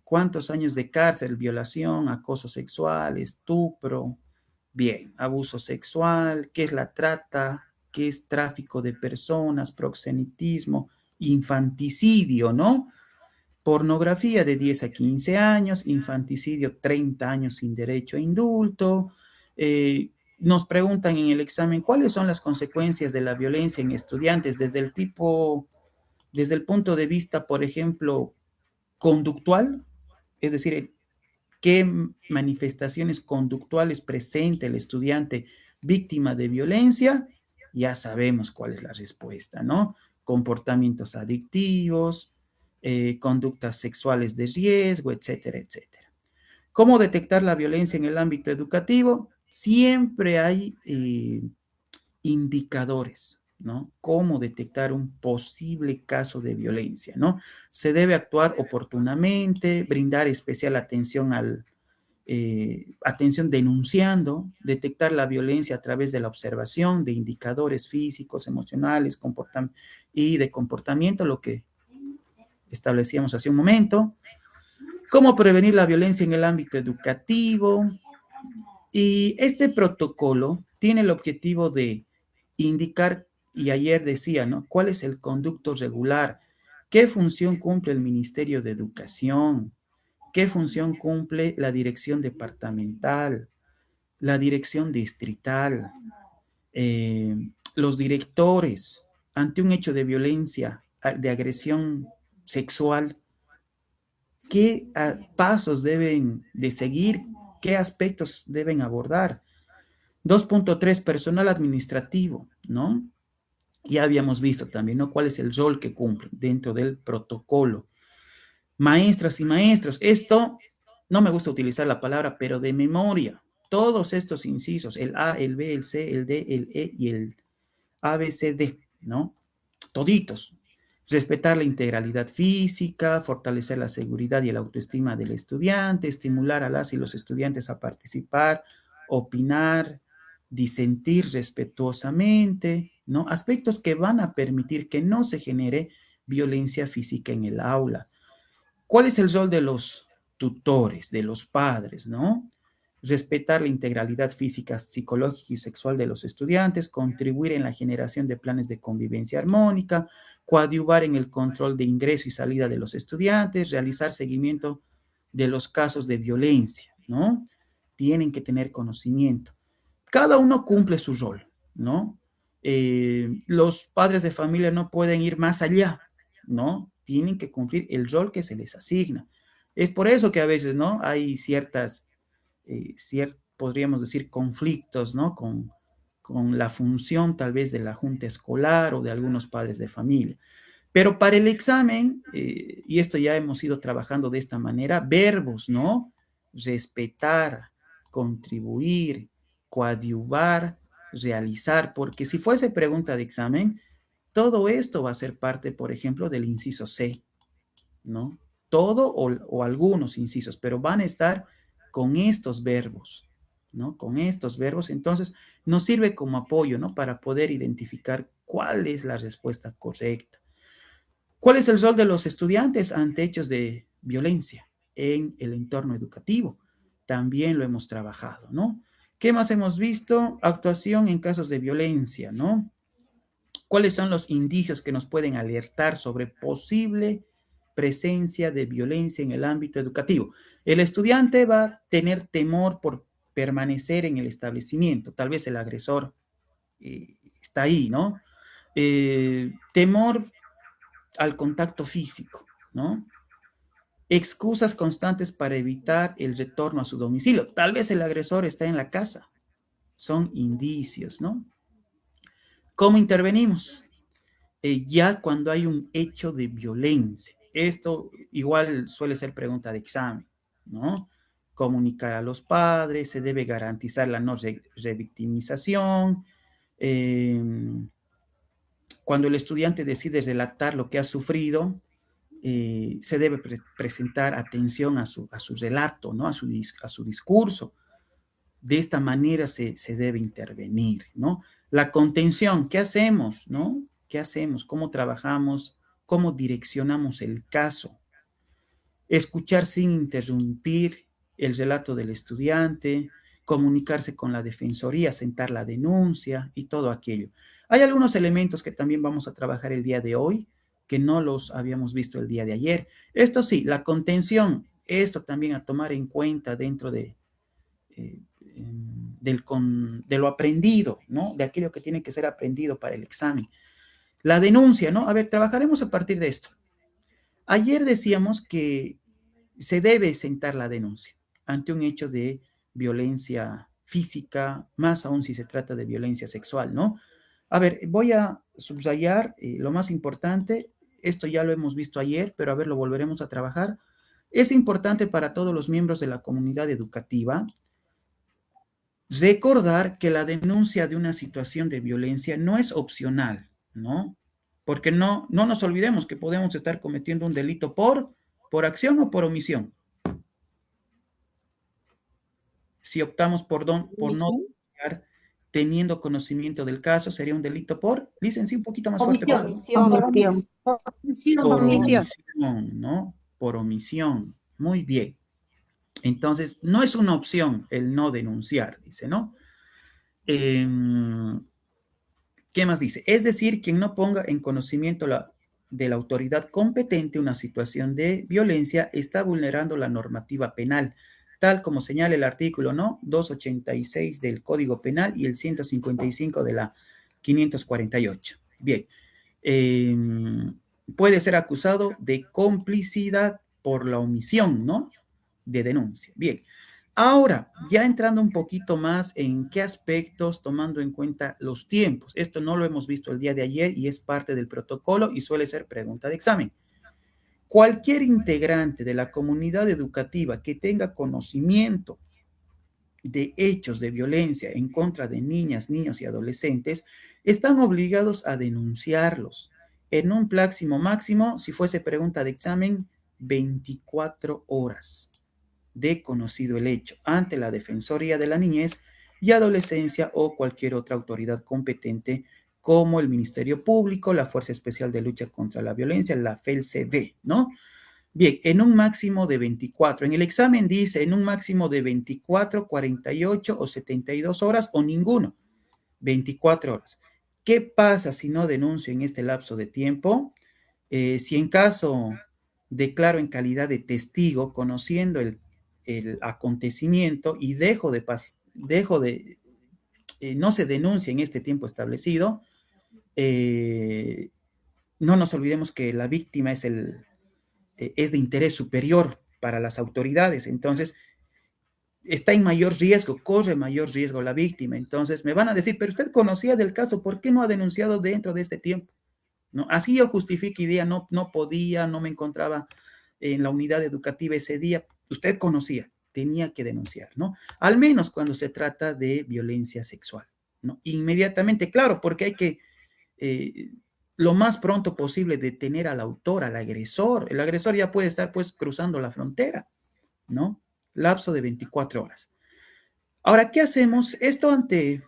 A: ¿Cuántos años de cárcel? Violación, acoso sexual, estupro, bien, abuso sexual, ¿qué es la trata? ¿Qué es tráfico de personas? Proxenetismo, infanticidio, ¿no? Pornografía de 10 a 15 años, infanticidio 30 años sin derecho a indulto. Nos preguntan en el examen cuáles son las consecuencias de la violencia en estudiantes desde el punto de vista, por ejemplo, conductual, es decir, qué manifestaciones conductuales presenta el estudiante víctima de violencia. Ya sabemos cuál es la respuesta, ¿no? Comportamientos adictivos, conductas sexuales de riesgo, etcétera, etcétera. ¿Cómo detectar la violencia en el ámbito educativo? Siempre hay indicadores, ¿no? Cómo detectar un posible caso de violencia, ¿no? Se debe actuar oportunamente, brindar especial atención atención denunciando, detectar la violencia a través de la observación de indicadores físicos, emocionales, y de comportamiento, lo que establecíamos hace un momento. Cómo prevenir la violencia en el ámbito educativo. Y este protocolo tiene el objetivo de indicar, y ayer decía, ¿no? ¿Cuál es el conducto regular? ¿Qué función cumple el Ministerio de Educación? ¿Qué función cumple la dirección departamental, la dirección distrital, los directores ante un hecho de violencia, de agresión sexual? ¿Qué pasos deben de seguir? ¿Qué aspectos deben abordar? 2.3, personal administrativo, ¿no? Ya habíamos visto también, ¿no? ¿Cuál es el rol que cumplen dentro del protocolo? Maestras y maestros, esto no me gusta utilizar la palabra, pero de memoria, todos estos incisos, el A, el B, el C, el D, el E y el A, B, C, D, ¿no? Toditos. Respetar la integralidad física, fortalecer la seguridad y la autoestima del estudiante, estimular a las y los estudiantes a participar, opinar, disentir respetuosamente, ¿no? Aspectos que van a permitir que no se genere violencia física en el aula. ¿Cuál es el rol de los tutores, de los padres, no? Respetar la integralidad física, psicológica y sexual de los estudiantes, contribuir en la generación de planes de convivencia armónica, coadyuvar en el control de ingreso y salida de los estudiantes, realizar seguimiento de los casos de violencia, ¿no? Tienen que tener conocimiento. Cada uno cumple su rol, ¿no? Los padres de familia no pueden ir más allá, ¿no? Tienen que cumplir el rol que se les asigna. Es por eso que a veces, ¿no? Hay ciertas podríamos decir, conflictos, ¿no? Con la función tal vez de la junta escolar o de algunos padres de familia. Pero para el examen, y esto ya hemos ido trabajando de esta manera, verbos, ¿no? Respetar, contribuir, coadyuvar, realizar, porque si fuese pregunta de examen, todo esto va a ser parte, por ejemplo, del inciso C, ¿no? Todo o algunos incisos, pero van a estar con estos verbos, ¿no? Con estos verbos, entonces nos sirve como apoyo, ¿no? Para poder identificar cuál es la respuesta correcta. ¿Cuál es el rol de los estudiantes ante hechos de violencia en el entorno educativo? También lo hemos trabajado, ¿no? ¿Qué más hemos visto? Actuación en casos de violencia, ¿no? ¿Cuáles son los indicios que nos pueden alertar sobre posible presencia de violencia en el ámbito educativo? El estudiante va a tener temor por permanecer en el establecimiento. Tal vez el agresor está ahí, ¿no? Temor al contacto físico, ¿no? Excusas constantes para evitar el retorno a su domicilio. Tal vez el agresor está en la casa. Son indicios, ¿no? ¿Cómo intervenimos? Ya cuando hay un hecho de violencia. Esto igual suele ser pregunta de examen, ¿no? Comunicar a los padres, se debe garantizar la no revictimización. Cuando el estudiante decide relatar lo que ha sufrido, se debe presentar atención a su relato, ¿no? A su discurso. De esta manera se debe intervenir, ¿no? La contención, ¿qué hacemos, no? ¿Qué hacemos? ¿Cómo trabajamos? ¿Cómo direccionamos el caso? Escuchar sin interrumpir el relato del estudiante, comunicarse con la defensoría, sentar la denuncia y todo aquello. Hay algunos elementos que también vamos a trabajar el día de hoy, que no los habíamos visto el día de ayer. Esto sí, la contención, esto también a tomar en cuenta dentro de lo aprendido, ¿no? De aquello que tiene que ser aprendido para el examen. La denuncia, ¿no? A ver, trabajaremos a partir de esto. Ayer decíamos que se debe sentar la denuncia ante un hecho de violencia física, más aún si se trata de violencia sexual, ¿no? A ver, voy a subrayar lo más importante, esto ya lo hemos visto ayer, pero a ver, lo volveremos a trabajar. Es importante para todos los miembros de la comunidad educativa recordar que la denuncia de una situación de violencia no es opcional, ¿no? Porque no nos olvidemos que podemos estar cometiendo un delito por acción o por omisión. Si optamos por no denunciar teniendo conocimiento del caso, sería un delito por, licencia un poquito más fuerte, por favor.
C: Omisión.
A: Por omisión, ¿no? Por omisión. Muy bien. Entonces, no es una opción el no denunciar, dice, ¿no? ¿Qué más dice? Es decir, quien no ponga en conocimiento de la autoridad competente una situación de violencia está vulnerando la normativa penal, tal como señala el artículo, ¿no? 286 del Código Penal y el 155 de la 548. Bien. Puede ser acusado de complicidad por la omisión, ¿no? De denuncia. Bien. Ahora, ya entrando un poquito más en qué aspectos, tomando en cuenta los tiempos. Esto no lo hemos visto el día de ayer y es parte del protocolo y suele ser pregunta de examen. Cualquier integrante de la comunidad educativa que tenga conocimiento de hechos de violencia en contra de niñas, niños y adolescentes están obligados a denunciarlos en un máximo, si fuese pregunta de examen, 24 horas de conocido el hecho ante la Defensoría de la Niñez y Adolescencia o cualquier otra autoridad competente como el Ministerio Público, la Fuerza Especial de Lucha contra la Violencia, la FELCB, ¿no? Bien, en un máximo de 24. En el examen dice en un máximo de 24, 48 o 72 horas o ninguno. 24 horas. ¿Qué pasa si no denuncio en este lapso de tiempo? Si en caso declaro en calidad de testigo, conociendo el acontecimiento y no se denuncia en este tiempo establecido, no nos olvidemos que la víctima es de interés superior para las autoridades. Entonces, está en mayor riesgo, corre mayor riesgo la víctima. Entonces me van a decir, pero usted conocía del caso, ¿por qué no ha denunciado dentro de este tiempo? ¿No? Así yo justifico y día, no podía, no me encontraba en la unidad educativa ese día. Usted conocía, tenía que denunciar, ¿no? Al menos cuando se trata de violencia sexual, ¿no? Inmediatamente, claro, porque hay que lo más pronto posible detener al autor, al agresor. El agresor ya puede estar pues cruzando la frontera, ¿no? Lapso de 24 horas. Ahora, ¿qué hacemos? Esto ante,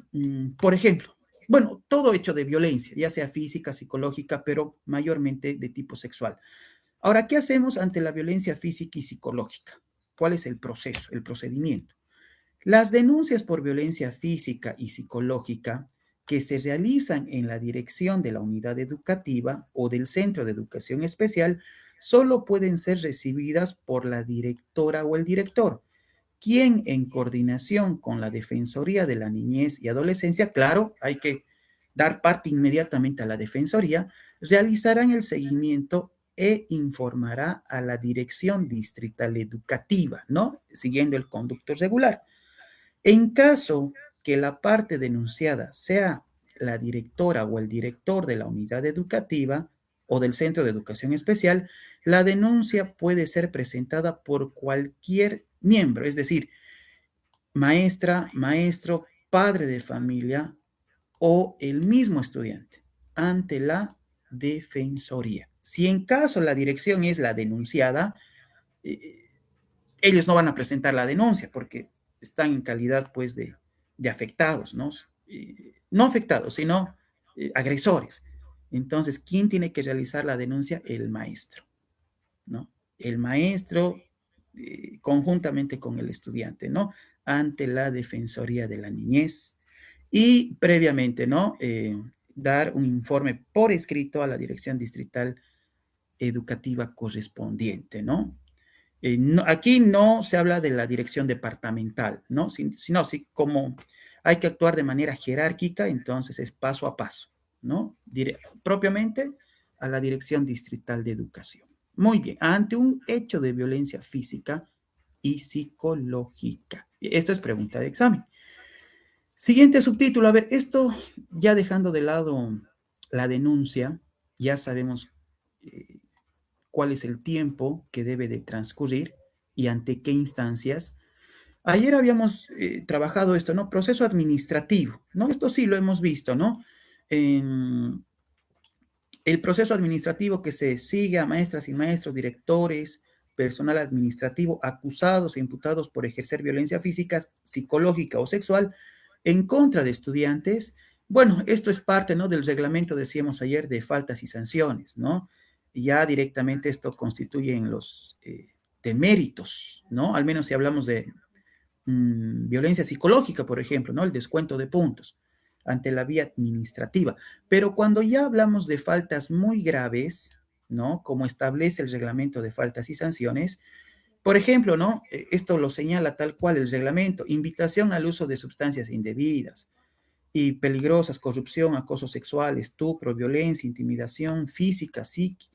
A: por ejemplo, bueno, todo hecho de violencia, ya sea física, psicológica, pero mayormente de tipo sexual. Ahora, ¿qué hacemos ante la violencia física y psicológica? ¿Cuál es el proceso, el procedimiento? Las denuncias por violencia física y psicológica que se realizan en la dirección de la unidad educativa o del centro de educación especial solo pueden ser recibidas por la directora o el director, quien en coordinación con la Defensoría de la Niñez y Adolescencia, claro, hay que dar parte inmediatamente a la Defensoría, realizarán el seguimiento e informará a la Dirección Distrital Educativa, ¿no? Siguiendo el conducto regular. En caso que la parte denunciada sea la directora o el director de la unidad educativa o del centro de educación especial, la denuncia puede ser presentada por cualquier miembro, es decir, maestra, maestro, padre de familia o el mismo estudiante ante la defensoría. Si en caso la dirección es la denunciada, eh, ellos no van a presentar la denuncia porque están en calidad pues de afectados, ¿no? No afectados, sino agresores. Entonces, ¿quién tiene que realizar la denuncia? El maestro, ¿no? El maestro conjuntamente con el estudiante, ¿no? Ante la Defensoría de la Niñez y previamente, ¿no? Dar un informe por escrito a la Dirección Distrital Educativa correspondiente, ¿no? Aquí no se habla de la dirección departamental, ¿no? Sino como hay que actuar de manera jerárquica, entonces es paso a paso, ¿no? Propiamente a la Dirección Distrital de Educación. Muy bien, ante un hecho de violencia física y psicológica. Esto es pregunta de examen. Siguiente subtítulo, a ver, esto ya dejando de lado la denuncia, ya sabemos cuál es el tiempo que debe de transcurrir y ante qué instancias. Ayer habíamos trabajado esto, ¿no? Proceso administrativo, ¿no? Esto sí lo hemos visto, ¿no? En el proceso administrativo que se sigue a maestras y maestros, directores, personal administrativo acusados e imputados por ejercer violencia física, psicológica o sexual en contra de estudiantes. Bueno, esto es parte, ¿no? Del reglamento, decíamos ayer, de faltas y sanciones, ¿no? Ya directamente esto constituye en los deméritos, ¿no? Al menos si hablamos de violencia psicológica, por ejemplo, ¿no? El descuento de puntos ante la vía administrativa. Pero cuando ya hablamos de faltas muy graves, ¿no? Como establece el reglamento de faltas y sanciones, por ejemplo, ¿no? Esto lo señala tal cual el reglamento, invitación al uso de sustancias indebidas y peligrosas, corrupción, acoso sexual, estupro, violencia, intimidación física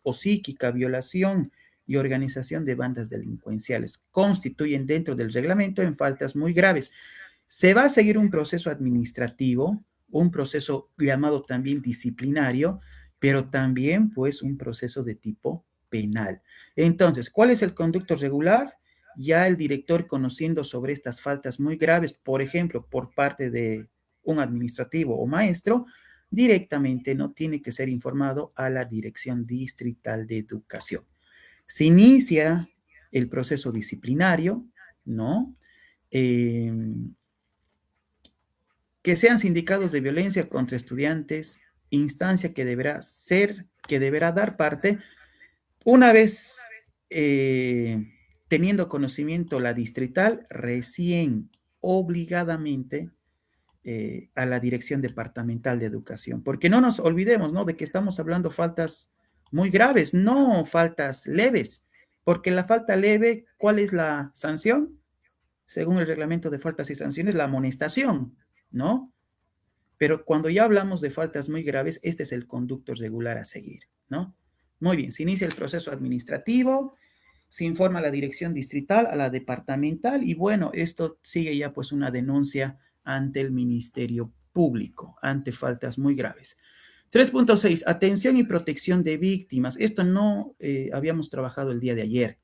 A: o psíquica, violación y organización de bandas delincuenciales. Constituyen dentro del reglamento en faltas muy graves. Se va a seguir un proceso administrativo, un proceso llamado también disciplinario, pero también pues un proceso de tipo penal. Entonces, ¿cuál es el conducto regular? Ya el director, conociendo sobre estas faltas muy graves, por ejemplo, por parte de un administrativo o maestro, directamente no tiene que ser informado a la Dirección Distrital de Educación. Se inicia el proceso disciplinario, ¿no? Que sean sindicados de violencia contra estudiantes, instancia que deberá dar parte una vez teniendo conocimiento la distrital, recién obligadamente a la Dirección Departamental de Educación. Porque no nos olvidemos, ¿no? De que estamos hablando faltas muy graves, no faltas leves. Porque la falta leve, ¿cuál es la sanción? Según el reglamento de faltas y sanciones, la amonestación, ¿no? Pero cuando ya hablamos de faltas muy graves, este es el conducto regular a seguir, ¿no? Muy bien, se inicia el proceso administrativo se informa a la dirección distrital, a la departamental, y bueno, esto sigue ya pues una denuncia ante el Ministerio Público, ante faltas muy graves. 3.6, atención y protección de víctimas. Esto no habíamos trabajado el día de ayer.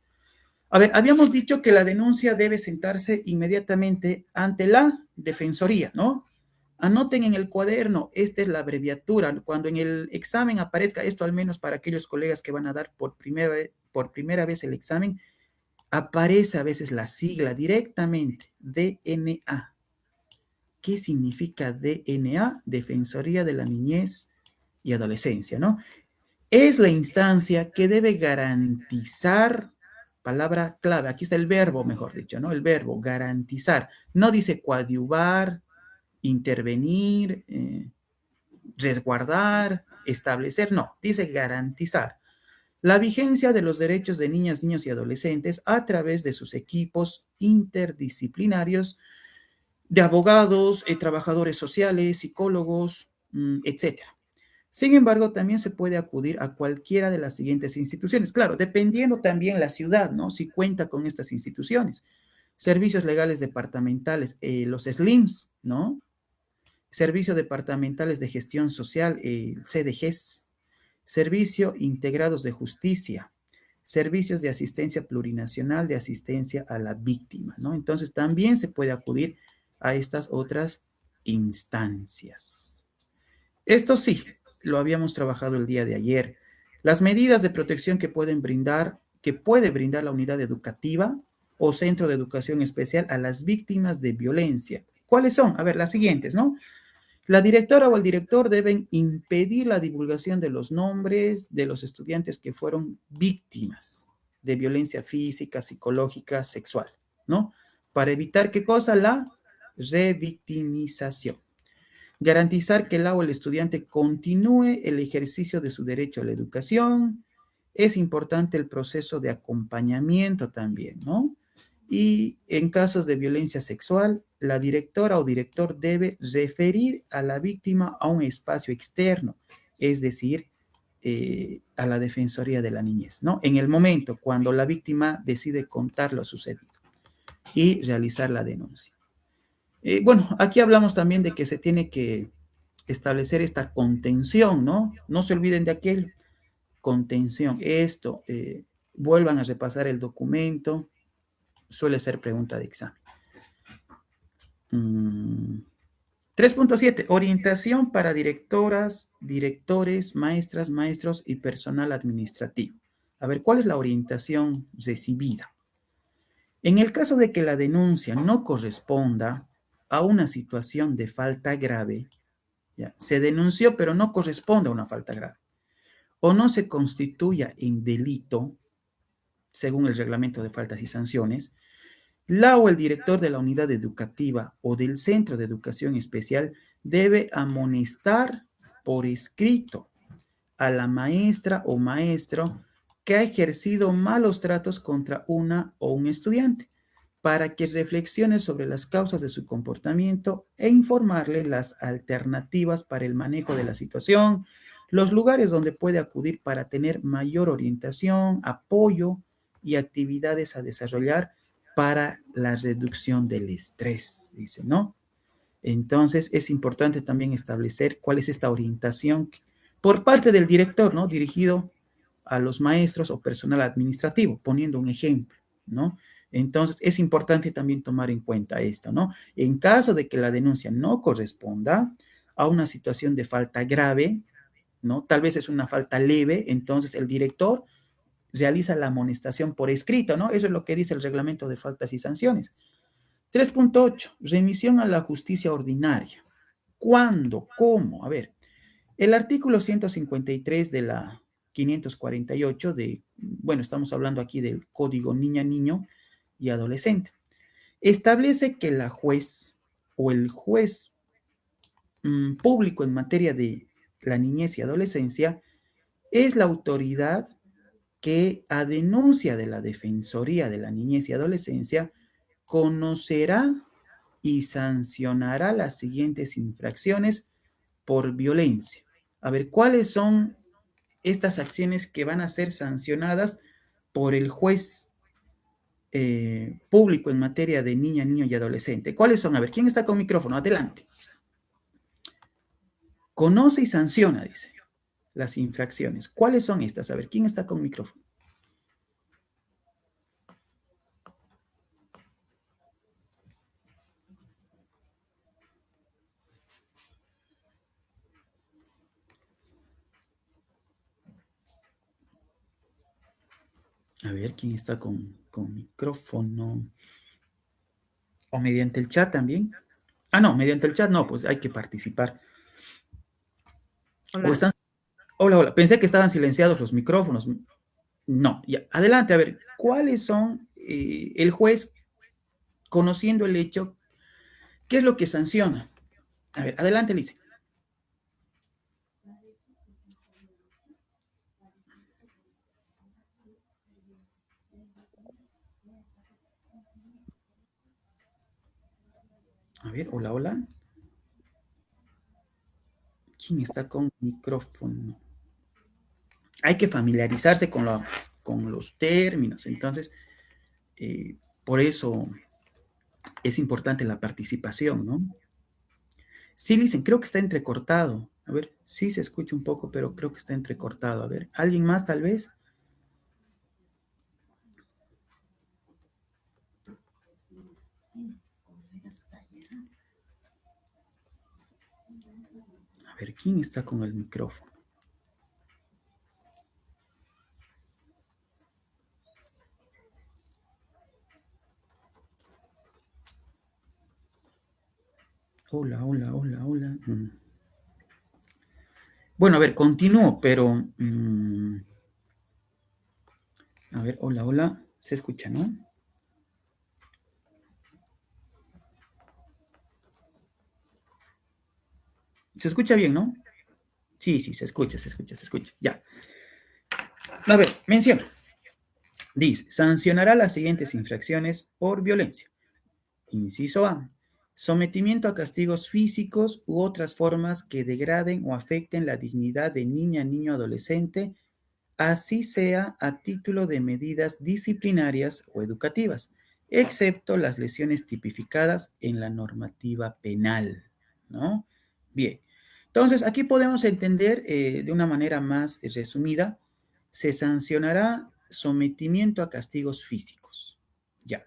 A: A ver, habíamos dicho que la denuncia debe sentarse inmediatamente ante la defensoría, ¿no? Anoten en el cuaderno, esta es la abreviatura. Cuando en el examen aparezca esto, al menos para aquellos colegas que van a dar por primera vez el examen, aparece a veces la sigla directamente, DNA. ¿Qué significa DNA? Defensoría de la Niñez y Adolescencia, ¿no? Es la instancia que debe garantizar, palabra clave, aquí está el verbo, mejor dicho, ¿no? El verbo, garantizar. No dice coadyuvar, intervenir, resguardar, establecer, no, dice garantizar la vigencia de los derechos de niñas, niños y adolescentes a través de sus equipos interdisciplinarios de abogados, trabajadores sociales, psicólogos, etcétera. Sin embargo, también se puede acudir a cualquiera de las siguientes instituciones. Claro, dependiendo también la ciudad, ¿no? Si cuenta con estas instituciones. Servicios legales departamentales, los SLIMS, ¿no? Servicios departamentales de gestión social, CDGs. Servicio integrados de justicia. Servicios de asistencia plurinacional de asistencia a la víctima, ¿no? Entonces, también se puede acudir a estas otras instancias. Esto sí, lo habíamos trabajado el día de ayer. Las medidas de protección que puede brindar la unidad educativa o centro de educación especial a las víctimas de violencia. ¿Cuáles son? A ver, las siguientes, ¿no? La directora o el director deben impedir la divulgación de los nombres de los estudiantes que fueron víctimas de violencia física, psicológica, sexual, ¿no? Para evitar, ¿qué cosa? La revictimización. Garantizar que el o el estudiante continúe el ejercicio de su derecho a la educación. Es importante el proceso de acompañamiento también, ¿no? Y en casos de violencia sexual, la directora o director debe referir a la víctima a un espacio externo, es decir, a la Defensoría de la Niñez, ¿no? En el momento cuando la víctima decide contar lo sucedido y realizar la denuncia. Bueno, aquí hablamos también de que se tiene que establecer esta contención, ¿no? No se olviden de aquel contención. Esto, vuelvan a repasar el documento, suele ser pregunta de examen. 3.7, orientación para directoras, directores, maestras, maestros y personal administrativo. A ver, ¿cuál es la orientación recibida? En el caso de que la denuncia no corresponda a una situación de falta grave, ¿ya? Se denunció pero no corresponde a una falta grave, o no se constituya en delito, según el reglamento de faltas y sanciones, la o el director de la unidad educativa o del centro de educación especial debe amonestar por escrito a la maestra o maestro que ha ejercido malos tratos contra una o un estudiante, para que reflexione sobre las causas de su comportamiento e informarle las alternativas para el manejo de la situación, los lugares donde puede acudir para tener mayor orientación, apoyo y actividades a desarrollar para la reducción del estrés, dice, ¿no? Entonces, es importante también establecer cuál es esta orientación por parte del director, ¿no? Dirigido a los maestros o personal administrativo, poniendo un ejemplo, ¿no? Entonces, es importante también tomar en cuenta esto, ¿no? En caso de que la denuncia no corresponda a una situación de falta grave, ¿no? Tal vez es una falta leve, entonces el director realiza la amonestación por escrito, ¿no? Eso es lo que dice el reglamento de faltas y sanciones. 3.8, remisión a la justicia ordinaria. ¿Cuándo? ¿Cómo? A ver, el artículo 153 de la 548 bueno, estamos hablando aquí del Código Niña-Niño y Adolescente, establece que la juez o el juez público en materia de la niñez y adolescencia es la autoridad que, a denuncia de la Defensoría de la Niñez y Adolescencia, conocerá y sancionará las siguientes infracciones por violencia. A ver, ¿cuáles son estas acciones que van a ser sancionadas por el juez público en materia de niña, niño y adolescente. ¿Cuáles son? A ver, ¿quién está con micrófono? Adelante. Conoce y sanciona, dice, las infracciones. ¿Cuáles son estas? A ver, ¿quién está con micrófono? A ver, ¿quién está con micrófono? ¿O mediante el chat también? Ah, no, mediante el chat no, pues hay que participar.
C: Hola.
A: Hola, hola. Pensé que estaban silenciados los micrófonos. No, ya. Adelante, a ver, ¿cuáles son el juez, conociendo el hecho, qué es lo que sanciona? A ver, adelante, Lice. A ver, hola, hola. ¿Quién está con micrófono? Hay que familiarizarse con los términos. Entonces, por eso es importante la participación, ¿no? Sí, dicen, creo que está entrecortado. A ver, sí se escucha un poco, pero creo que está entrecortado. A ver, ¿alguien más tal vez? A ver, ¿quién está con el micrófono? Hola, hola, hola, hola. Bueno, a ver, continúo, pero... a ver, hola, hola. ¿Se escucha, no? ¿Se escucha bien, no? Sí, sí, se escucha, se escucha, se escucha. Ya. A ver, menciona. Dice, sancionará las siguientes infracciones por violencia. Inciso A. Sometimiento a castigos físicos u otras formas que degraden o afecten la dignidad de niña, niño, adolescente, así sea a título de medidas disciplinarias o educativas, excepto las lesiones tipificadas en la normativa penal, ¿no? Bien, entonces aquí podemos entender de una manera más resumida, se sancionará sometimiento a castigos físicos. Ya.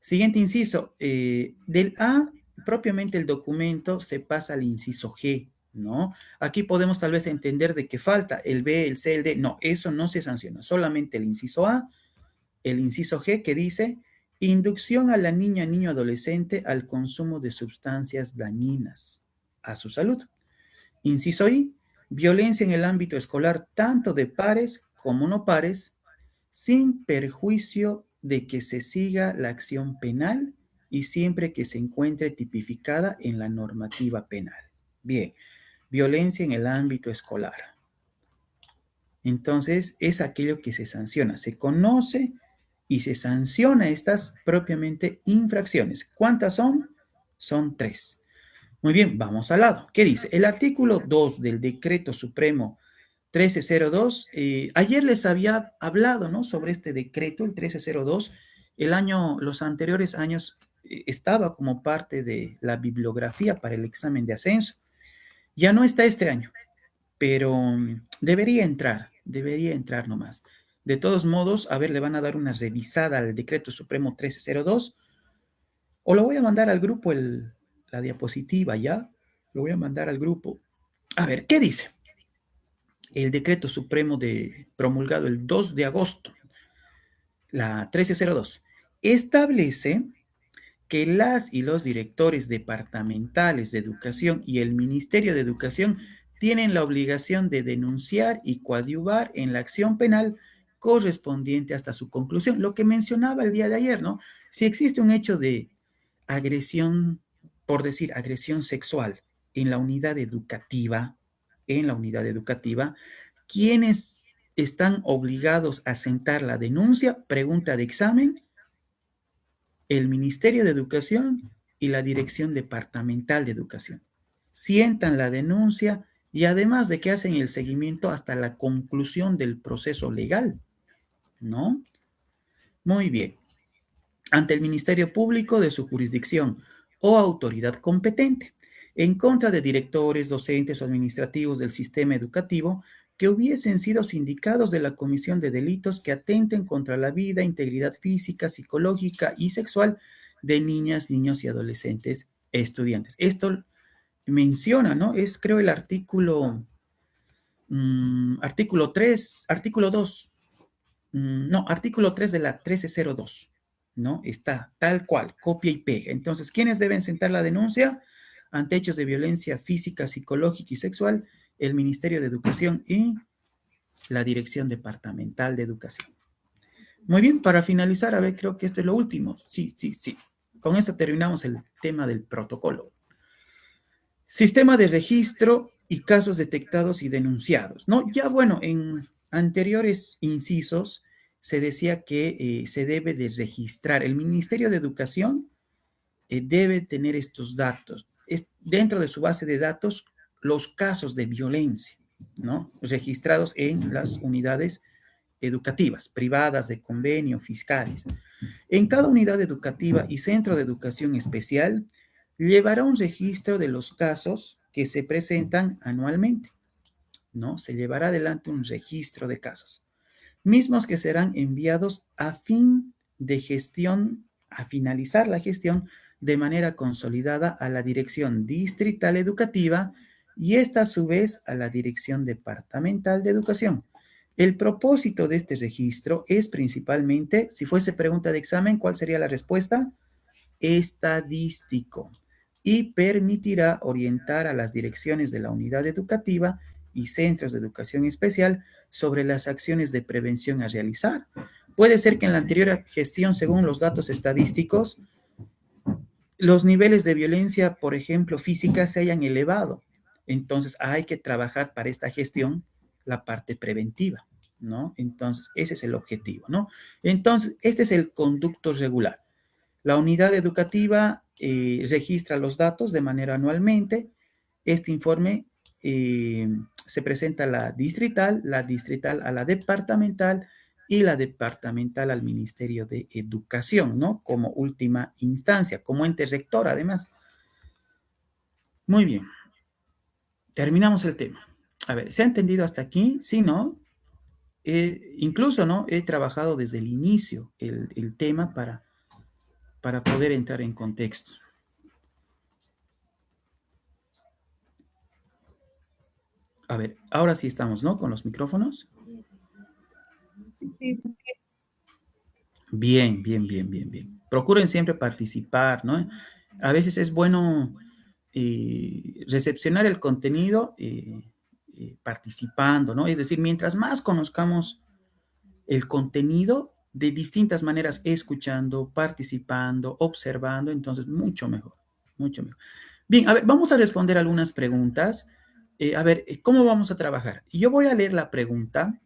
A: Siguiente inciso, del A, propiamente el documento se pasa al inciso G, ¿no? Aquí podemos tal vez entender de qué falta el B, el C, el D. No, eso no se sanciona, solamente el inciso A, el inciso G que dice inducción a la niña, niño, adolescente al consumo de sustancias dañinas a su salud. Inciso I, violencia en el ámbito escolar tanto de pares como no pares, sin perjuicio de que se siga la acción penal y siempre que se encuentre tipificada en la normativa penal. Bien, violencia en el ámbito escolar. Entonces, es aquello que se sanciona, se conoce y se sanciona estas propiamente infracciones. ¿Cuántas son? Son 3. Muy bien, vamos al lado. ¿Qué dice? El artículo 2 del Decreto Supremo 1302, ayer les había hablado, ¿no? Sobre este decreto, el 1302. Los anteriores años estaba como parte de la bibliografía para el examen de ascenso. Ya no está este año, pero debería entrar nomás. De todos modos, a ver, le van a dar una revisada al Decreto Supremo 1302, o lo voy a mandar al grupo la diapositiva, ¿ya? Lo voy a mandar al grupo. A ver, ¿qué dice? El Decreto Supremo promulgado el 2 de agosto, la 1302, establece que las y los directores departamentales de educación y el Ministerio de Educación tienen la obligación de denunciar y coadyuvar en la acción penal correspondiente hasta su conclusión. Lo que mencionaba el día de ayer, ¿no? Si existe un hecho de agresión, por decir, agresión sexual en la unidad educativa, ¿quiénes están obligados a sentar la denuncia? Pregunta de examen: el Ministerio de Educación y la Dirección Departamental de Educación. Sientan la denuncia y además de que hacen el seguimiento hasta la conclusión del proceso legal, ¿no? Muy bien. ante el Ministerio Público de su jurisdicción o autoridad competente, en contra de directores, docentes o administrativos del sistema educativo que hubiesen sido sindicados de la comisión de delitos que atenten contra la vida, integridad física, psicológica y sexual de niñas, niños y adolescentes estudiantes. Esto menciona, ¿no? Es creo el artículo 3, artículo 2, no, artículo 3 de la 1302, ¿no? Está tal cual, copia y pega. Entonces, ¿quiénes deben sentar la denuncia? Ante hechos de violencia física, psicológica y sexual, el Ministerio de Educación y la Dirección Departamental de Educación. Muy bien, para finalizar, a ver, creo que esto es lo último. Sí. Con esto terminamos el tema del protocolo. Sistema de registro y casos detectados y denunciados, ¿no? Ya bueno, en anteriores incisos se decía que se debe de registrar. El Ministerio de Educación debe tener estos datos. Dentro de su base de datos, los casos de violencia, ¿no? Registrados en las unidades educativas, privadas, de convenio, fiscales. En cada unidad educativa y centro de educación especial, llevará un registro de los casos que se presentan anualmente, ¿no? Se llevará adelante un registro de casos, mismos que serán enviados a fin de gestión, a finalizar la gestión de manera consolidada a la Dirección Distrital Educativa y esta a su vez a la Dirección Departamental de Educación. El propósito de este registro es principalmente, si fuese pregunta de examen, ¿cuál sería la respuesta? Estadístico, y permitirá orientar a las direcciones de la unidad educativa y centros de educación especial sobre las acciones de prevención a realizar. Puede ser que en la anterior gestión, según los datos estadísticos, los niveles de violencia, por ejemplo, física, se hayan elevado. Entonces, hay que trabajar para esta gestión la parte preventiva, ¿no? Entonces, ese es el objetivo, ¿no? Entonces, este es el conducto regular. La unidad educativa registra los datos de manera anualmente. Este informe se presenta a la distrital a la departamental y la departamental al Ministerio de Educación, ¿no? Como última instancia, como ente rector, además. Muy bien. Terminamos el tema. A ver, ¿se ha entendido hasta aquí? Sí, ¿no? Incluso, ¿no? He trabajado desde el inicio el tema para poder entrar en contexto. A ver, ahora sí estamos, ¿no? Con los micrófonos. Bien. Procuren siempre participar, ¿no? A veces es bueno recepcionar el contenido participando, ¿no? Es decir, mientras más conozcamos el contenido de distintas maneras, escuchando, participando, observando, entonces mucho mejor, mucho mejor. Bien, a ver, vamos a responder algunas preguntas. A ver, ¿cómo vamos a trabajar? Yo voy a leer la pregunta,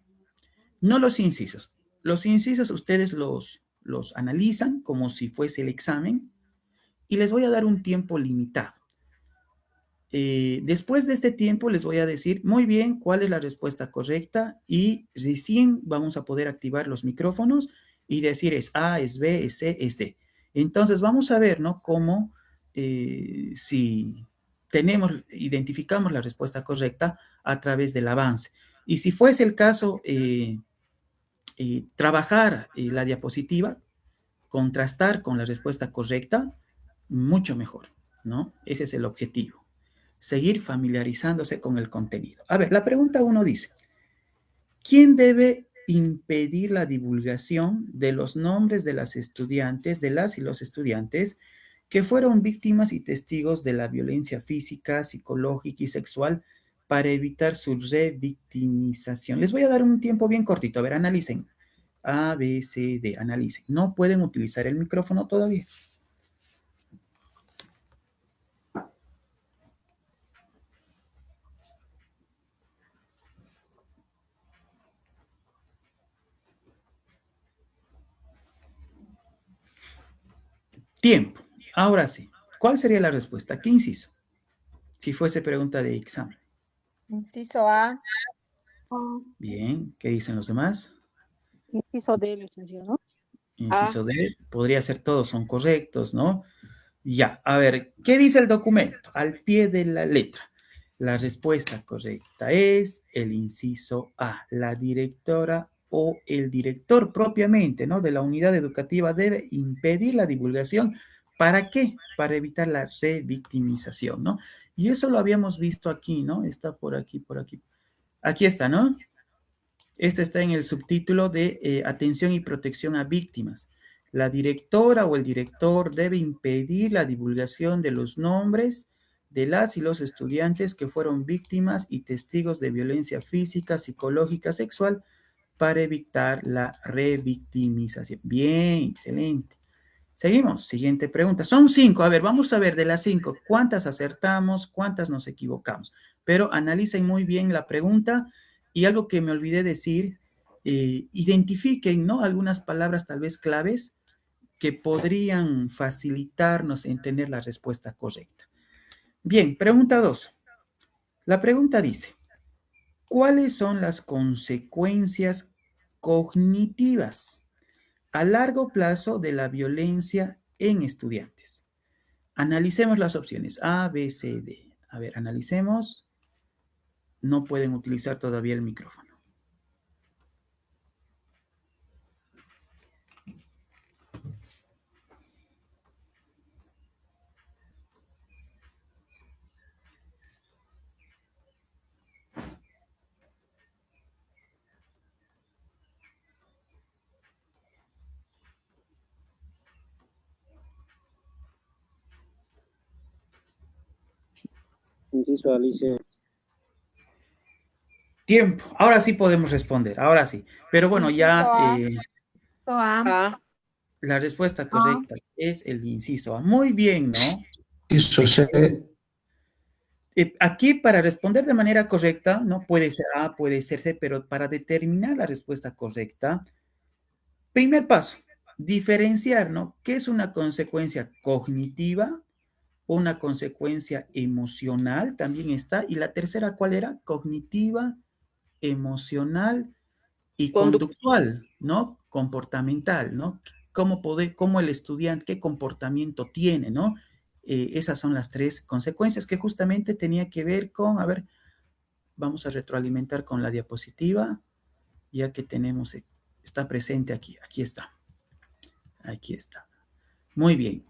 A: no los incisos. Los incisos ustedes los analizan como si fuese el examen y les voy a dar un tiempo limitado. Después de este tiempo les voy a decir muy bien cuál es la respuesta correcta y recién vamos a poder activar los micrófonos y decir es A, es B, es C, es D. Entonces vamos a ver, ¿no? Cómo si identificamos la respuesta correcta a través del avance. Y si fuese el caso, trabajar la diapositiva, contrastar con la respuesta correcta, mucho mejor, ¿no? Ese es el objetivo. Seguir familiarizándose con el contenido. A ver, la pregunta 1 dice, ¿quién debe impedir la divulgación de los nombres de las estudiantes, de las y los estudiantes que fueron víctimas y testigos de la violencia física, psicológica y sexual para evitar su revictimización? Les voy a dar un tiempo bien cortito. A ver, analicen. A, B, C, D, analicen. No pueden utilizar el micrófono todavía. Tiempo. Ahora sí. ¿Cuál sería la respuesta? ¿Qué inciso? Si fuese pregunta de examen.
F: Inciso A.
C: Ah,
A: Bien. ¿Qué dicen los demás?
C: inciso D, licenciado.
A: Inciso D, podría ser todos son correctos, ¿no? Ya, a ver, ¿qué dice el documento? Al pie de la letra. La respuesta correcta es el inciso A. La directora o el director propiamente, ¿no? De la unidad educativa debe impedir la divulgación. ¿Para qué? Para evitar la revictimización, ¿no? Y eso lo habíamos visto aquí, ¿no? Está por aquí, por aquí. Aquí está, ¿no? Este está en el subtítulo de atención y protección a víctimas. La directora o el director debe impedir la divulgación de los nombres de las y los estudiantes que fueron víctimas y testigos de violencia física, psicológica, sexual, para evitar la revictimización. Bien, excelente. Seguimos, siguiente pregunta. Son 5. A ver, vamos a ver de las 5, ¿cuántas acertamos? ¿Cuántas nos equivocamos? Pero analicen muy bien la pregunta y algo que me olvidé decir, identifiquen, ¿no? Algunas palabras tal vez claves que podrían facilitarnos en tener la respuesta correcta. Bien, pregunta 2. La pregunta dice, ¿cuáles son las consecuencias cognitivas a largo plazo de la violencia en estudiantes? Analicemos las opciones A, B, C, D. A ver, analicemos. No pueden utilizar todavía el micrófono.
G: Inciso Alicia.
A: Tiempo. Ahora sí podemos responder. Ahora sí. Pero bueno, ya la respuesta correcta es el inciso A. Muy bien, ¿no?
H: Inciso C.
A: Aquí para responder de manera correcta, ¿no? Puede ser A, puede ser C, pero para determinar la respuesta correcta, primer paso, diferenciar, ¿no? ¿Qué es una consecuencia cognitiva? Una consecuencia emocional también está. Y la tercera, ¿cuál era? Cognitiva, emocional y conductual, ¿no? Comportamental, ¿no? Cómo el estudiante, qué comportamiento tiene, ¿no? Esas son las 3 consecuencias que justamente tenía que ver con, a ver, vamos a retroalimentar con la diapositiva, ya que tenemos, está presente aquí, aquí está. Muy bien.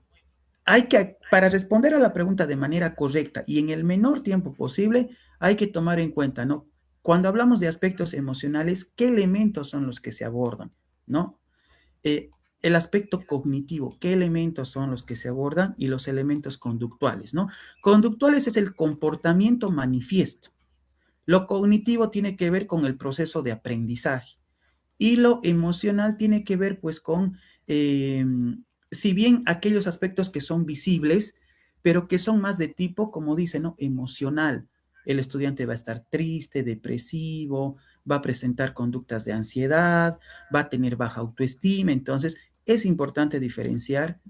A: Para responder a la pregunta de manera correcta y en el menor tiempo posible, hay que tomar en cuenta, ¿no? Cuando hablamos de aspectos emocionales, ¿qué elementos son los que se abordan, ¿no? El aspecto cognitivo, ¿qué elementos son los que se abordan? Y los elementos conductuales, ¿no? Conductuales es el comportamiento manifiesto. Lo cognitivo tiene que ver con el proceso de aprendizaje. Y lo emocional tiene que ver, pues, con, si bien aquellos aspectos que son visibles, pero que son más de tipo, como dice, ¿no? Emocional. El estudiante va a estar triste, depresivo, va a presentar conductas de ansiedad, va a tener baja autoestima. Entonces, es importante diferenciar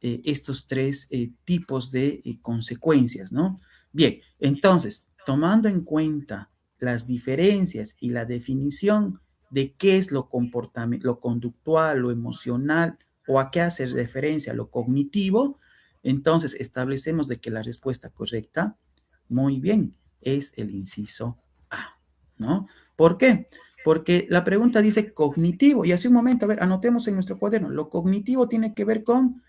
A: estos 3 tipos de consecuencias, ¿no? Bien, entonces, tomando en cuenta las diferencias y la definición de qué es lo conductual, lo emocional, o a qué hace referencia lo cognitivo, entonces establecemos de que la respuesta correcta, muy bien, es el inciso A, ¿no? ¿Por qué? Porque la pregunta dice cognitivo, y hace un momento, a ver, anotemos en nuestro cuaderno, lo cognitivo tiene que ver con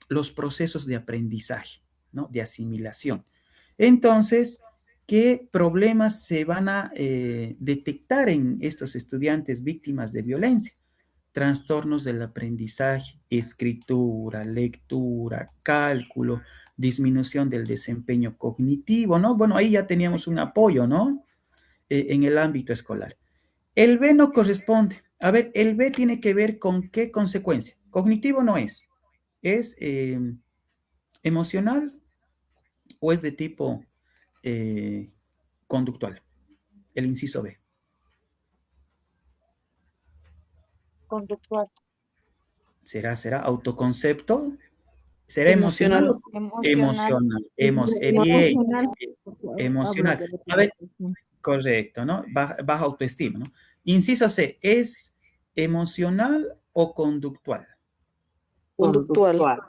A: los procesos de aprendizaje, ¿no? De asimilación. Entonces, ¿qué problemas se van a detectar en estos estudiantes víctimas de violencia? Trastornos del aprendizaje, escritura, lectura, cálculo, disminución del desempeño cognitivo, ¿no? Bueno, ahí ya teníamos un apoyo, ¿no? En el ámbito escolar. El B no corresponde. A ver, el B tiene que ver con qué consecuencia. Cognitivo no es. ¿Es emocional o es de tipo conductual? El inciso B.
C: Conductual.
A: ¿Será autoconcepto? ¿Será emocional? Emocional. Bien. Emocional. A ver, correcto, ¿no? Baja autoestima, ¿no? Inciso C, ¿es emocional o conductual?
E: Conductual.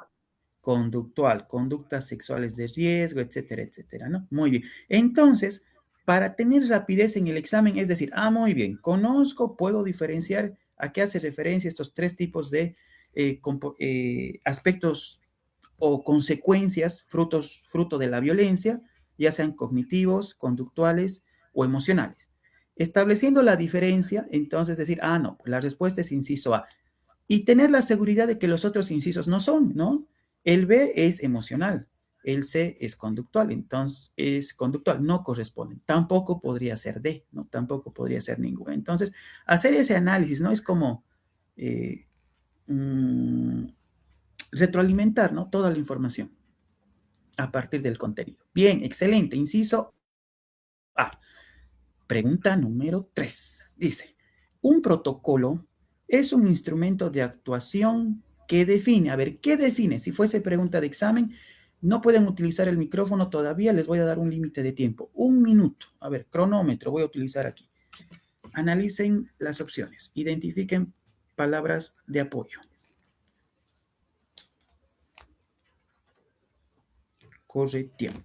A: Conductual, conductas sexuales de riesgo, etcétera, etcétera, ¿no? Muy bien. Entonces, para tener rapidez en el examen, es decir, muy bien, conozco, puedo diferenciar a qué hace referencia estos tres tipos de aspectos o consecuencias, fruto de la violencia, ya sean cognitivos, conductuales o emocionales. Estableciendo la diferencia, entonces decir, no, la respuesta es inciso A. Y tener la seguridad de que los otros incisos no son, ¿no? El B es emocional, el C es conductual, entonces es conductual, no corresponden. Tampoco podría ser D, ¿no? Tampoco podría ser ninguno. Entonces, hacer ese análisis, ¿no? Es como retroalimentar, ¿no? Toda la información a partir del contenido. Bien, excelente. Inciso A. Pregunta número 3. Dice, un protocolo es un instrumento de actuación que define, a ver, ¿qué define? Si fuese pregunta de examen, no pueden utilizar el micrófono todavía, les voy a dar un límite de tiempo. 1 minuto. A ver, cronómetro voy a utilizar aquí. Analicen las opciones. Identifiquen palabras de apoyo. Corre tiempo.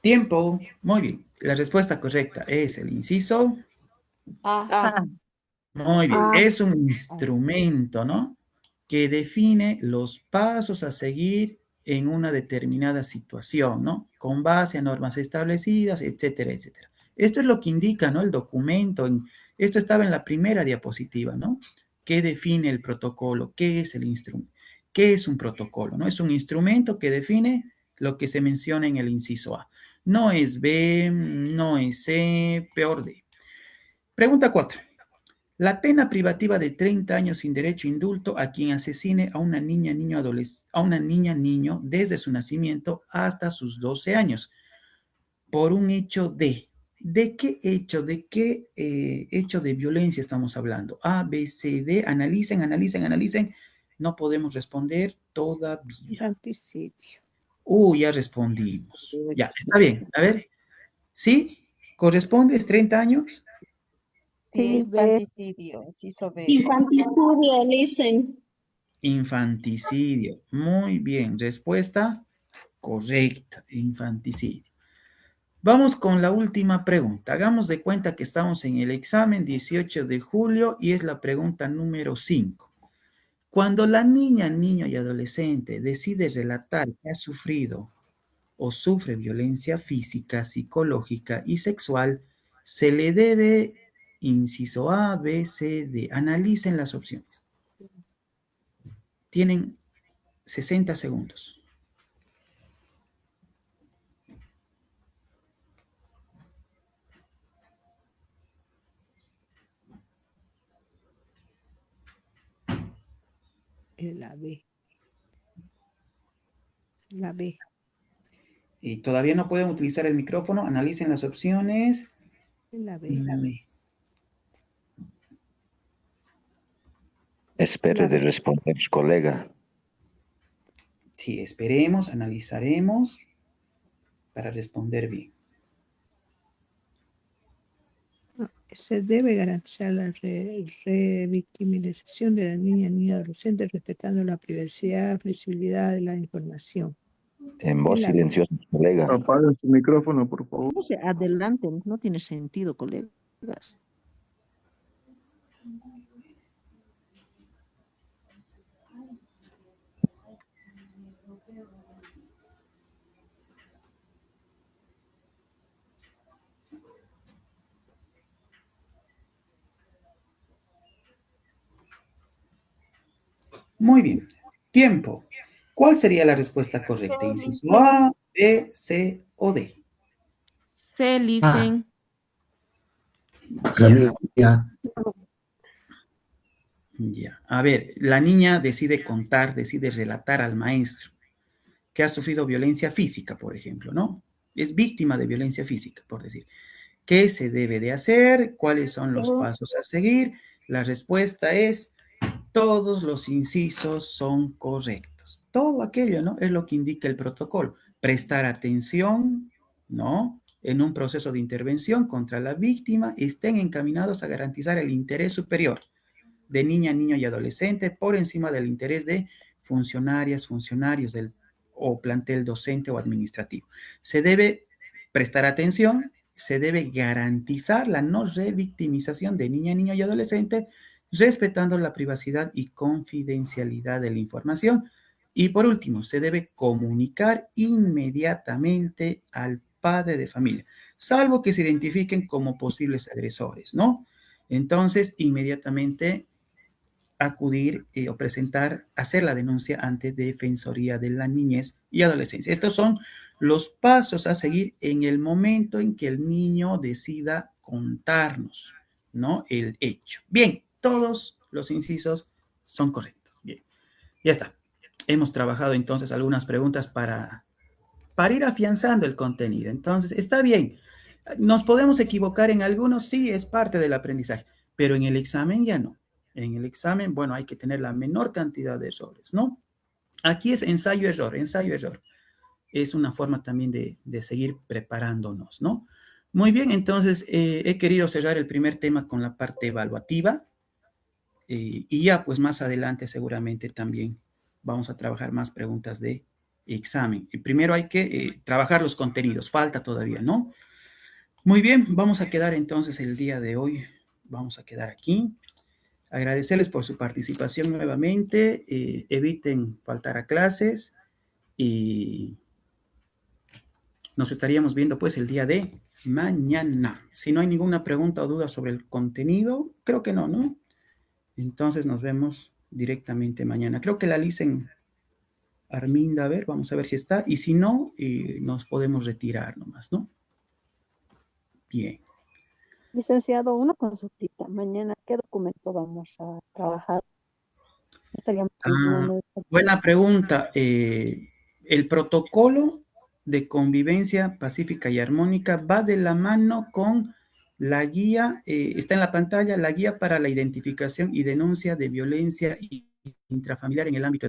A: Tiempo. Muy bien. La respuesta correcta es el inciso.
E: Ah,
A: Muy bien. Es un instrumento, ¿no? Que define los pasos a seguir en una determinada situación, ¿no? Con base a normas establecidas, etcétera, etcétera. Esto es lo que indica, ¿no? El documento. Esto estaba en la primera diapositiva, ¿no? ¿Qué define el protocolo? ¿Qué es el instrumento? ¿Qué es un protocolo? ¿No? Es un instrumento que define lo que se menciona en el inciso A. No es B, no es C, peor D. Pregunta 4. La pena privativa de 30 años sin derecho a indulto a quien asesine a una niña, niño desde su nacimiento hasta sus 12 años por un hecho de... ¿De qué hecho? ¿De qué hecho de violencia estamos hablando? A, B, C, D. Analicen, analicen, analicen. No podemos responder todavía.
C: Infanticidio.
A: Ya respondimos. Ya, está bien. A ver. ¿Sí? ¿Corresponde? ¿Es 30 años?
F: Sí,
C: Sí, B.
F: infanticidio, inciso B.
E: infanticidio, dicen.
A: Infanticidio. Muy bien. Respuesta correcta. Infanticidio. Vamos con la última pregunta. Hagamos de cuenta que estamos en el examen 18 de julio y es la pregunta número 5. Cuando la niña, niño y adolescente decide relatar que ha sufrido o sufre violencia física, psicológica y sexual, se le debe, inciso A, B, C, D. Analicen las opciones. Tienen 60 segundos.
C: La B. La B.
A: Y todavía no pueden utilizar el micrófono. Analicen las opciones.
C: La B. La B.
G: Espere de responder, colega.
A: Sí, esperemos, analizaremos para responder bien.
C: Se debe garantizar la revictimización de la niña, niño, adolescente, respetando la privacidad, flexibilidad de la información.
G: En voz
C: La B.
G: silenciosa, colega.
H: Apaga su micrófono, por favor.
I: No sé, adelante, no tiene sentido, colegas.
A: Muy bien. Tiempo. ¿Cuál sería la respuesta correcta? ¿Inciso A, B, C o D?
I: Se dicen.
A: Ya. A ver, la niña decide contar, decide relatar al maestro que ha sufrido violencia física, por ejemplo, ¿no? es víctima de violencia física, por decir. ¿Qué se debe de hacer? ¿Cuáles son los pasos a seguir? La respuesta es, todos los incisos son correctos. Todo aquello, ¿no? Es lo que indica el protocolo. Prestar atención, ¿no? En un proceso de intervención contra la víctima, estén encaminados a garantizar el interés superior de niña, niño y adolescente por encima del interés de funcionarias, funcionarios o plantel docente o administrativo. Se debe prestar atención, se debe garantizar la no revictimización de niña, niño y adolescente, respetando la privacidad y confidencialidad de la información. Y por último, se debe comunicar inmediatamente al padre de familia, salvo que se identifiquen como posibles agresores, ¿no? Entonces, inmediatamente acudir o presentar, hacer la denuncia ante Defensoría de la Niñez y Adolescencia. Estos son los pasos a seguir en el momento en que el niño decida contarnos, ¿no? El hecho. Bien, todos los incisos son correctos. Bien, ya está. Hemos trabajado entonces algunas preguntas para ir afianzando el contenido. Entonces, está bien. ¿Nos podemos equivocar en algunos? Sí, es parte del aprendizaje, pero en el examen ya no. En el examen, bueno, hay que tener la menor cantidad de errores, ¿no? Aquí es ensayo-error, ensayo-error. Es una forma también de seguir preparándonos, ¿no? Muy bien, entonces he querido cerrar el primer tema con la parte evaluativa y ya pues más adelante seguramente también vamos a trabajar más preguntas de examen. Y primero hay que trabajar los contenidos, falta todavía, ¿no? Muy bien, vamos a quedar entonces el día de hoy, vamos a quedar aquí. Agradecerles por su participación nuevamente, eviten faltar a clases y nos estaríamos viendo pues el día de mañana. Si no hay ninguna pregunta o duda sobre el contenido, creo que no, ¿no? Entonces nos vemos directamente mañana. Creo que la Licen Arminda, a ver, vamos a ver si está, y si no, nos podemos retirar nomás, ¿no? Bien.
C: Licenciado, una consultita. Mañana, ¿qué documento vamos a trabajar? Estaríamos
A: Buena pregunta. El protocolo de convivencia pacífica y armónica va de la mano con la guía, está en la pantalla, la guía para la identificación y denuncia de violencia intrafamiliar en el ámbito